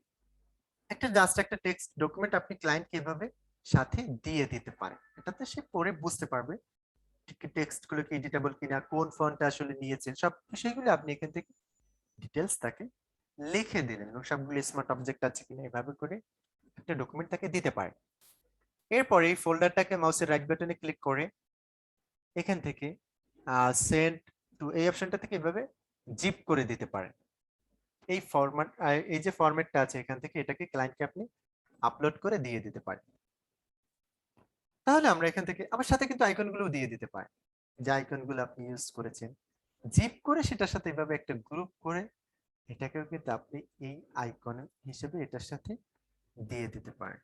একটা জাস্ট একটা টেক্সট ডকুমেন্ট আপনি ক্লায়েন্টকে এভাবে সাথে দিয়ে দিতে পারেন। এটাতে সে পড়ে বুঝতে পারবে টেক্সট গুলো কি এডিটেবল কিনা, কোন ফন্টটা আসলে নিয়েছেন, সব বিষয়গুলো আপনি এখান থেকে ডিটেলস তাকে লিখে দিলেন এবং সবগুলো স্মার্ট অবজেক্ট আছে কিনা এভাবে করে একটা ডকুমেন্ট তাকে দিতে পারেন। এরপর এই ফোল্ডারটাকে মাউসের রাইট বাটনে ক্লিক করে এখান থেকে সেন্ড টু এই অপশনটা থেকে এভাবে জিপ করে দিতে পারেন। এই ফরম্যাট, এই যে ফরম্যাটটা আছে এখান থেকে এটাকে ক্লায়েন্টকে আপনি আপলোড করে দিয়ে দিতে পারেন। তাহলে আমরা এখান থেকে আবার সাথে কিন্তু আইকনগুলো দিয়ে দিতে পারেন, যে আইকনগুলো আপনি ইউজ করেছেন জিপ করে সেটার সাথে এভাবে একটা গ্রুপ করে এটাকেও কিন্তু আপনি এই আইকন হিসেবে এটার সাথে দিয়ে দিতে পারেন।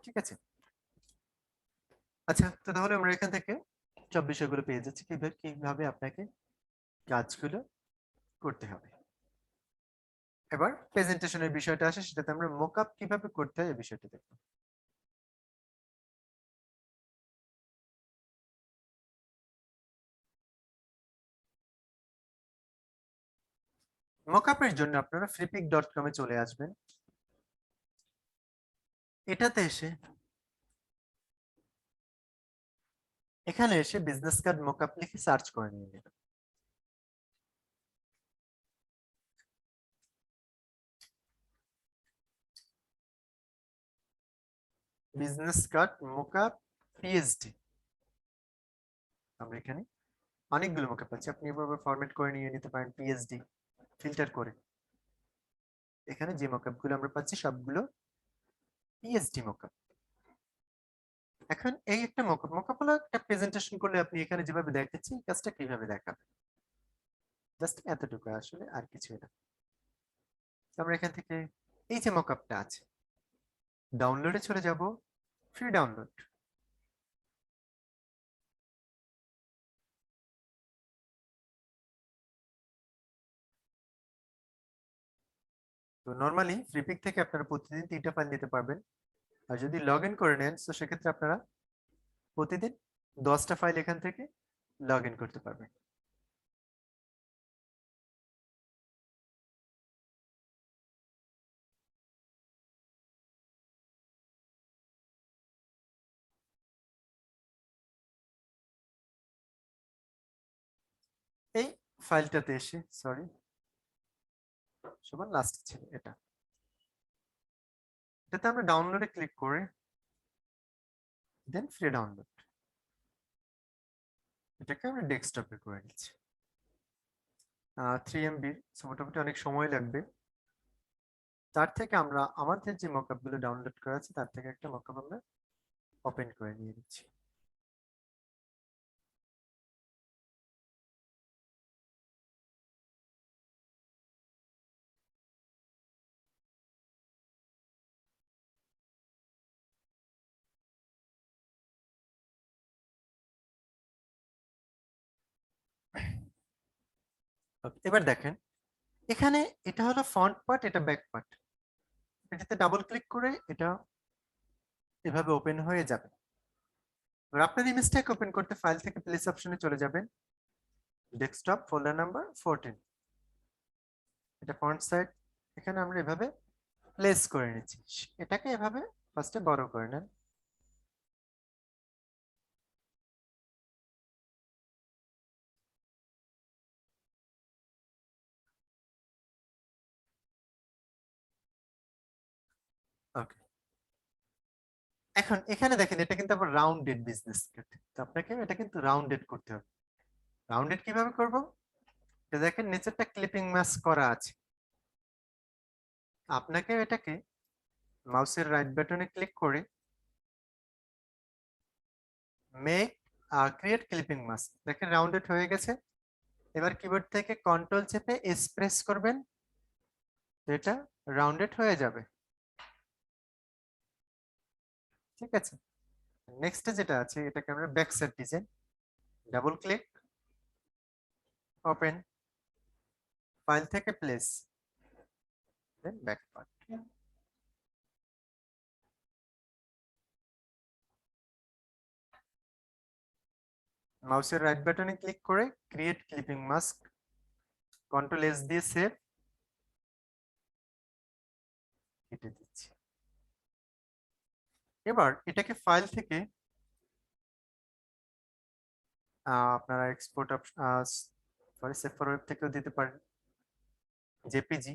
ঠিক আছে, আচ্ছা। তো তাহলে আমরা এখান থেকে সব বিষয়গুলো পেয়ে যাচ্ছি কিভাবে কিভাবে আপনাকে কাজগুলো করতে হবে। এবার প্রেজেন্টেশনের বিষয়টা আসে, সেটাতে আমরা মকআপ কিভাবে করতে হয় এই বিষয়টা দেখব। মকআপের জন্য আপনারা freepik.com এ চলে আসবেন। এটাতে এসে এখানে এসে বিজনেস কার্ড মকআপ লিখে সার্চ করে নিয়ে নেবেন। বিজনেস কার্ড মকআপ পিএসডি, আমরা এখানে অনেকগুলো মকআপ আছে, আপনি এভাবে ফরম্যাট করে নিয়ে নিতে পারেন পিএসডি ফিল্টার করে। এখানে যে মকআপ গুলো আমরা পাচ্ছি সবগুলো পিএসডি মকআপ। এখন এই একটা মকআপ হলো একটা প্রেজেন্টেশন করলে আপনি এখানে যেভাবে দেখাচ্ছি এই কাজটা কিভাবে দেখাবেন, জাস্ট এতটুকু, আসলে আর কিছু না। আমরা এখান থেকে এই যে মকআপটা আছে ডাউনলোডে চলে যাব, ফ্রি ডাউনলোড। তো নরমালি ফ্রিপিক থেকে আপনারা প্রতিদিন 3টা ফাইল নিতে পারবেন। আর যদি লগ ইন করে নেন তো সেক্ষেত্রে আপনারা প্রতিদিন 10টা ফাইল এখান থেকে লগ ইন করতে পারবেন। এই ফাইলটাতে এসে সরি সবার লাস্ট ছিল এটাতে আমরা ডাউনলোডে ক্লিক করে দেন ফ্রি ডাউনলোড এটাকে আমরা ডেস্কটপে করে নিচ্ছি। 3 MB মোটামুটি অনেক সময় লাগবে। তার থেকে আমরা আমাদের যে মকআপ গুলো ডাউনলোড করা আছে তার থেকে একটা মকআপ আমরা ওপেন করে নিয়ে নিচ্ছি। এবার দেখেন এখানে এটা হলো ফ্রন্ট পার্ট, এটা ব্যাক পার্ট। এটাতে ডাবল ক্লিক করে এটা এভাবে ওপেন হয়ে যাবে। এবার আপনার ইমেজটাকে ওপেন করতে ফাইল থেকে প্লেস অপশনে চলে যাবেন, ডেস্কটপ ফোল্ডার নাম্বার 14, এটা ফন্ট সাইজ এখানে আমরা এভাবে প্লেস করে নিচ্ছি। এটাকে এভাবে ফার্স্টে বড় করে নেন। ওকে, এখন এখানে দেখেন এটা কিন্তু আবার রাউন্ডেড বিজনেস কার্ড, তো আপনাকে এটা কিন্তু রাউন্ডেড করতে হবে। রাউন্ডেড কিভাবে করব? তো দেখেন নিচেরটা ক্লিপিং মাস্ক করা আছে, আপনাকে এটাকে মাউসের রাইট বাটনে ক্লিক করে মেক ক্রিয়েট ক্লিপিং মাস্ক, দেখেন রাউন্ডেড হয়ে গেছে। এবার কিবোর্ড থেকে কন্ট্রোল চেপে এস প্রেস করবেন, এটা রাউন্ডেড হয়ে যাবে। ঠিক আছে, নেক্সট যেটা আছে এটাকে আমরা back side design, double click, open, file থেকে প্লেস, দেন ব্যাক পার্ট। মাউসের রাইট বাটনে ক্লিক করে create clipping mask, control S দিয়ে সেভ, কেটে দিচ্ছি। এবার এটাকে ফাইল থেকে আপনারা export sorry save for web থেকেও দিতে পারেন, জেপিজি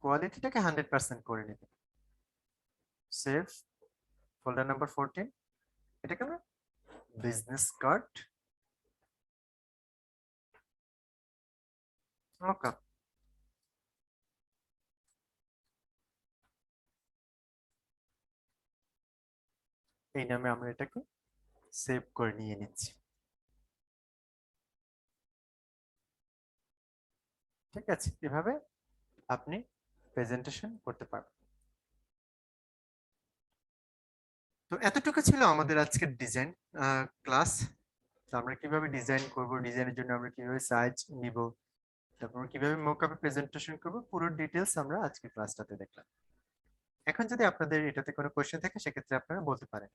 কোয়ালিটিটাকে 100% করে নেবেন, সেভ ফোল্ডার নাম্বার 14, এটাকে আমরা বিজনেস কার্ড মকআপ, এই নামে আমরা এটাকে সেভ করে নিয়ে নিচ্ছি। ঠিক আছে, এভাবে আপনি প্রেজেন্টেশন করতে পারবেন। তো এতটুকু ছিল আমাদের আজকের ডিজাইন ক্লাস। তো আমরা কিভাবে ডিজাইন করব, ডিজাইনের জন্য আমরা কিভাবে সাইজ নিব, তারপর কিভাবে মকআপে প্রেজেন্টেশন করব, পুরো ডিটেলস আমরা আজকের ক্লাসটাতে দেখলাম। এখন যদি আপনাদের এটাতে কোনো কোশ্চেন থাকে সেক্ষেত্রে আপনারা বলতে পারেন।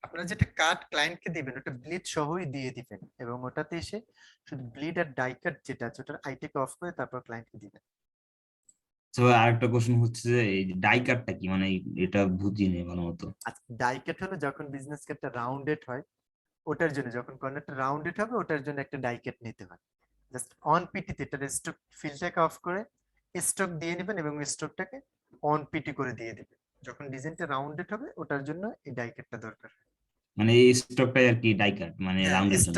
আপনারা যেটা কাট ক্লায়েন্টকে দিবেন ওটা ব্লিড সহই দিয়ে দিবেন, এবং ওটাতে এসে শুধু ব্লিড আর ডাই কাট যেটা আছে ওটার আইটেকে অফ করে তারপর ক্লায়েন্টকে দিবেন। তো আরেকটা কোশ্চেন হচ্ছে যে এই ডাই কাটটা কি, মানে এটা বুঝি নেই ভালো মতো। আচ্ছা, ডাই কাট হলো যখন বিজনেস কার্ডটা রাউন্ডেড হয় ওটার জন্য, যখন কর্নারটা রাউন্ডেড হবে ওটার জন্য একটা ডাই কাট নিতে হয়। জাস্ট অন পিটিতে এটার স্ট্রোক ফিলটাকে অফ করে স্ট্রোক দিয়ে নেবেন এবং স্ট্রোকটাকে অন পিটি করে দিয়ে দিবেন। যখন ডিজাইনটা রাউন্ডেড হবে ওটার জন্য এই ডাই কাটটা দরকার। মানে এই স্টকটাই আর কি ডাই কাট, মানে হ্যাঁ, রাউন্ডের জন্য।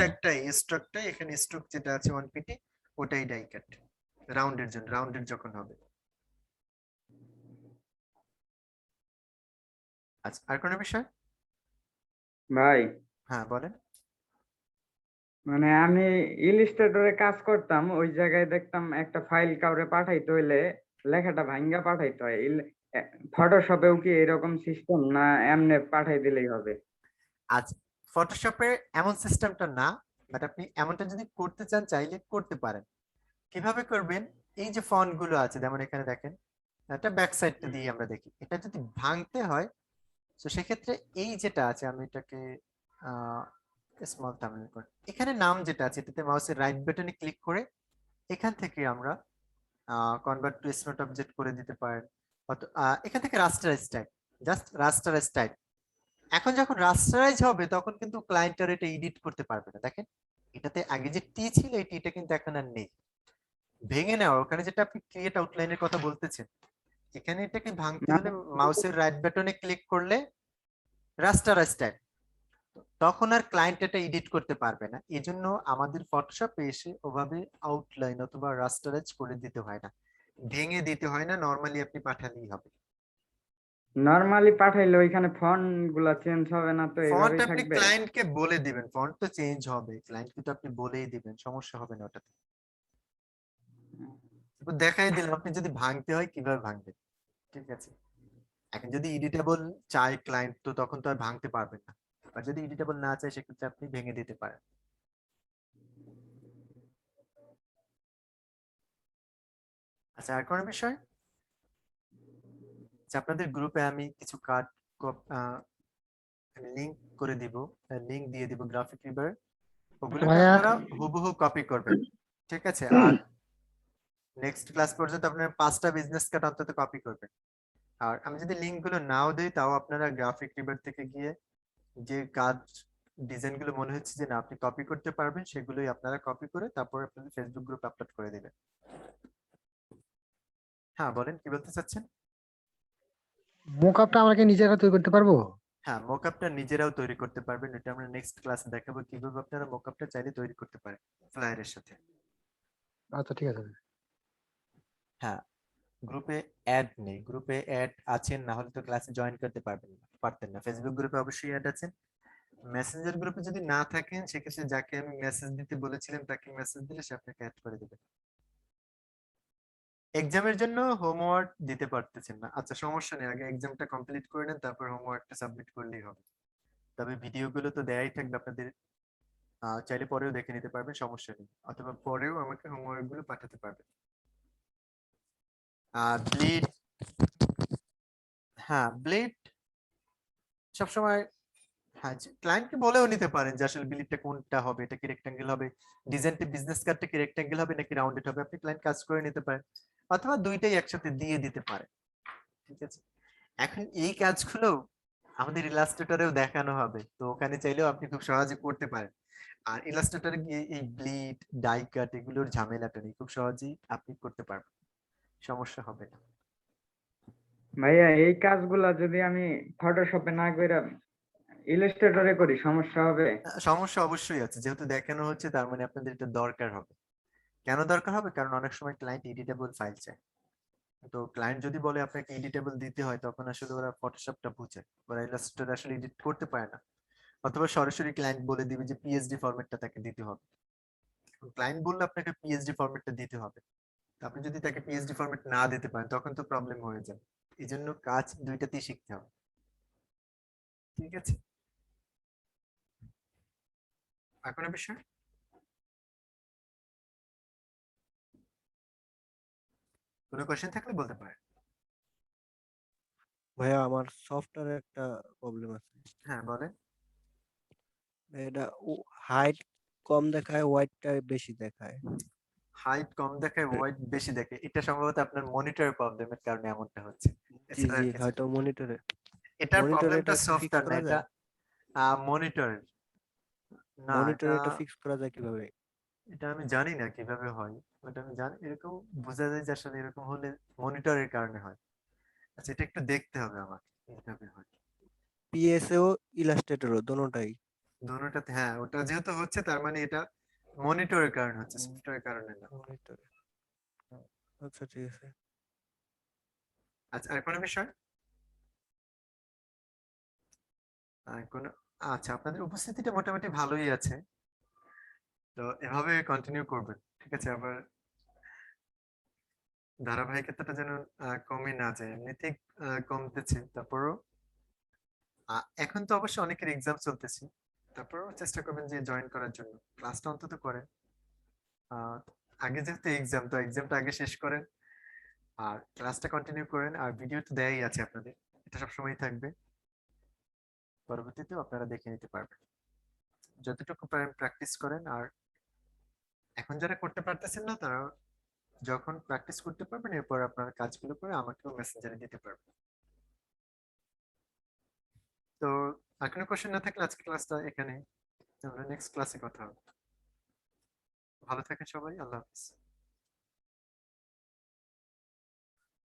স্ট্রোকটাই এখানে স্ট্রোক যেটা আছে ওয়ান পিটি ওটাই ডাই কাট রাউন্ডের জন্য, রাউন্ডেড যখন হবে। আচ্ছা, আর কোনো বিষয়? ভাই হ্যাঁ বলেন। মানে আমি ইলিস্ট্রেটরে কাজ করতাম, ওই জায়গায় দেখতাম একটা ফাইল কাউরে পাঠাইতে হইলে লেখাটা ভাঙ্গা পাঠাইতে হয়। ফটোশপেও কি এরকম সিস্টেম, না এমনি পাঠাই দিলেই হবে? আচ্ছা, ফটোশপে এমন সিস্টেমটা না, বাট আপনি এমনটা যদি করতে চান চাইলে করতে পারেন। কিভাবে করবেন, এই যে ফন্ট গুলো আছে যেমন এখানে দেখেন, এটা ব্যাক সাইডটা দিয়ে আমরা দেখি, এটা যদি ভাঙতে হয় তো সেক্ষেত্রে এই যেটা আছে আমি এটাকে স্মল থাম্বনেল করি, এখানে নাম যেটা আছে এটাতে মাউসের রাইট বাটনে ক্লিক করে এখান থেকে আমরা কনভার্ট টু স্মার্ট অবজেক্ট করে দিতে পারেন। এখান থেকে rasterise type, just rasterise type. এখন যখন রাস্টারাইজ হবে তখন কিন্তু ক্লায়েন্টার এটা এডিট করতে পারবে না। দেখেন এটাতে আগে যে টি ছিল এই টিটা কিন্তু এখন আর নেই, ভেঙে নেওয়া। ওখানে যেটা আপনি ক্রিয়েট আউটলাইনের কথা বলতেছেন, এখানে এটাকে ভাঙতে হলে মাউসের রাইট বাটনে ক্লিক করলে রাস্টারাইজ টাইপ, তখন আর ক্লায়েন্ট এটা এডিট করতে পারবে না। এজন্য আমাদের ফটোশপে এসে ওভাবে আউটলাইন অথবা রাস্টারাইজ করে দিতে হয় না, ভেঙে দিতে হয় না, নরমালি আপনি পাঠালেই হবে। নরমালি পাঠাইলে ওইখানে ফন্ট গুলা চেঞ্জ হবে না তো, ফন্ট এইভাবেই আপনি থাকবে? ক্লায়েন্টকে বলে দিবেন, ফন্ট তো চেঞ্জ হবে, ক্লায়েন্টকে তো আপনি বলেই দিবেন, সমস্যা হবে না ওটাতে। এবার দেখাই দিলাম আপনি যদি ভাঙতে হয় কিভাবে ভাঙবেন, ঠিক আছে। এখন যদি এডিটেবল চাই ক্লায়েন্ট, তো তখন তো আর ভাঙতে পারবেন না। আর যদি এডিটেবল না চাই সেক্ষেত্রে আপনি ভেঙে দিতে পারেন। আচ্ছা, আর কোনো বিষয়? আচ্ছা, আপনাদের গ্রুপে আমি কিছু কার্ড লিংক করে দিব, লিংক দিয়ে দিব গ্রাফিক রিডার, ওগুলোকে ভাইয়া আপনারা হুবহু কপি করবেন, ঠিক আছে। আর নেক্সট ক্লাস পর্যন্ত আপনারা 5টা বিজনেস কার্ড অন্তত কপি করবেন। আর আমি যদি লিংক গুলো নাও দিই তাও আপনারা গ্রাফিক রিডার থেকে গিয়ে যে কাজ ডিজাইন গুলো মনে হচ্ছে যে না আপনি কপি করতে পারবেন সেগুলোই আপনারা কপি করে তারপর আপনাদের ফেসবুক গ্রুপে আপলোড করে দিবেন। হ্যাঁ বলেন, কি বলতে চাচ্ছেন? মোকআপটা আমরা কি নিজেরা তৈরি করতে পারবো? হ্যাঁ, মোকআপটা নিজেরাও তৈরি করতে পারবেন, এটা আমরা নেক্সট ক্লাসে দেখাবো কিভাবে আপনারা মোকআপটা চাইলে তৈরি করতে পারেন ফ্লায়ারের সাথে। আচ্ছা ঠিক আছে। হ্যাঁ, গ্রুপে অ্যাড নেই, গ্রুপে অ্যাড আছেন না হলে তো ক্লাসে জয়েন করতে পারতেন না। ফেসবুক গ্রুপে অবশ্যই অ্যাড আছেন। মেসেঞ্জার গ্রুপে যদি না থাকেন সেক্ষেত্রে যাকে আমি মেসেজ দিতে বলেছিলাম তাকে মেসেজ দিলে সে আপনাকে অ্যাড করে দেবে। এক্সামের জন্য হোমওয়ার্ক দিতে পারতেছেন না, আচ্ছা সমস্যা নেই, আগে এক্সামটা কমপ্লিট করে নেন তারপর হোমওয়ার্কটা সাবমিট করলেই হবে। তবে ভিডিওগুলো তো দেয়াই থাকবে আপনাদের, চাইলে পরেও দেখে নিতে পারবেন, সমস্যা নেই, অথবা পরেও আমাকে হোমওয়ার্ক গুলো পাঠাতে পারবেন। ব্লিড, হ্যাঁ ব্লিড সবসময়, হ্যাঁ ক্লায়েন্টকে বলেও নিতে পারেন যে আসলে বিলিটটা কোনটা হবে, এটা কি রেক্টাঙ্গেল হবে, ডিজাইনটি বিজনেস কার্ডটা কি রেক্টাঙ্গেল হবে নাকি রাউন্ডেড হবে, আপনি ক্লায়েন্ট কাজ করে নিতে পারেন, অথবা দুইটাই একসাথে দিয়ে দিতে পারেন, ঠিক আছে। এখন এই কাজগুলো আমাদের ইলাস্ট্রেটরেও দেখানো হবে, তো ওখানে চাইলেও আপনি খুব সহজে করতে পারেন। আর ইলাস্ট্রেটরে গিয়ে এই ব্লিড ডাই কাট এগুলোর ঝামেলাটা নেই, খুব সহজেই আপনি করতে পারবেন, সমস্যা হবে না। ভাইয়া এই কাজগুলা যদি আমি ফটোশপে না কইরা ইলাস্ট্রেটরে করি সমস্যা হবে? সমস্যা অবশ্যই আছে, যেহেতু দেখানো হচ্ছে তার মানে আপনাদের এটা দরকার হবে। কেন দরকার হবে? কারণ অনেক সময় ক্লায়েন্ট এডিটেবল ফাইল চায়, তো ক্লায়েন্ট যদি বলে আপনাকে এডিটেবল দিতে হয় তখন আসলে ওরা ফটোশপটা বুঝে, ওরা ইলাস্ট্রেটর আসলে এডিট করতে পারে না, অথবা সরাসরি ক্লায়েন্ট বলে দিবে যে পিএসডি ফরম্যাটটা তাকে দিতে হবে। ক্লায়েন্ট বললে আপনাকে পিএসডি ফরম্যাটটা দিতে হবে, তো আপনি যদি তাকে পিএসডি ফরম্যাট না দিতে পারেন তখন তো প্রবলেম হয়ে যায়। এই জন্য কাজ দুইটাতেই শিখতে হবে, ঠিক আছে। আর কোনো বিষয়? কোনো কোয়েশ্চেন থাকলে বলতে পারেন। ভাইয়া আমার সফটওয়্যারে একটা প্রবলেম আছে। হ্যাঁ বলেন। এটা হাইট কম দেখায়, ওয়াইডটা বেশি দেখায়। হাইট কম দেখায়, ওয়াইড বেশি দেখে, এটা সম্ভবত আপনার মনিটরের প্রবলেমের কারণে এমনটা হচ্ছে। জি এছাড়া জি আর কিছু না। হয়তো মনিটরে এটার মনিটরে প্রবলেমটা এটা কি ফিক্স সফটওয়্যার না, করা এটা যায়? মনিটরের না, এটা মনিটরে এটা ফিক্স করা যায় কিভাবে? এটা আমি জানি না কিভাবে হয়, বাট আমি জানি এরকম বোঝা যায় যে আসলে এরকম হলে মনিটরের কারণে হয়। আচ্ছা, এটা একটু দেখতে হবে আমাকে কিভাবে হয়। পিএসএ ও ইলাস্ট্রেটরও দোনোটাই? দুটোটাতে, হ্যাঁ ওটা যেহেতু হচ্ছে তার মানে এটা মনিটরের কারণে হচ্ছে, সফটওয়্যারের কারণে না। মনিটরে। আচ্ছা ঠিক আছে। আচ্ছা, আর কোনো বিষয়? আর কোনো, আচ্ছা আপনাদের উপস্থিতিটা মোটামুটি ভালোই আছে, তো এভাবে কন্টিনিউ করবেন, ঠিক আছে। আবার ধারাবাহিকতাটা যেন কমে না যায়, এমনিতেই কমতেছে, তারপরও এখন তো অবশ্যই অনেকের এক্সাম চলতেছে, তারপরও চেষ্টা করবেন যে জয়েন করার জন্য, ক্লাসটা অন্তত করেন। আগে যেহেতু এক্সাম, তো এক্সামটা আগে শেষ করেন আর ক্লাসটা কন্টিনিউ করেন, আর ভিডিও তো দেয়াই আছে আপনাদের, এটা সবসময় থাকবে, পরবর্তীতেও আপনারা দেখে নিতে পারবেন। যতটুকু পারেন প্র্যাকটিস করেন, আর এখন যারা করতে পারতেছেন না তারা যখন প্র্যাকটিস করতে পারবেন এরপর আপনার কাজগুলো করে আমাকেও মেসেঞ্জারে দিতে পারবেন। তো আর কোনো কোশ্চেন না থাকলে আজকে ক্লাসটা এখানে, আমরা নেক্সট ক্লাসে কথা হবে। ভালো থাকেন সবাই, আল্লাহ হাফিজ।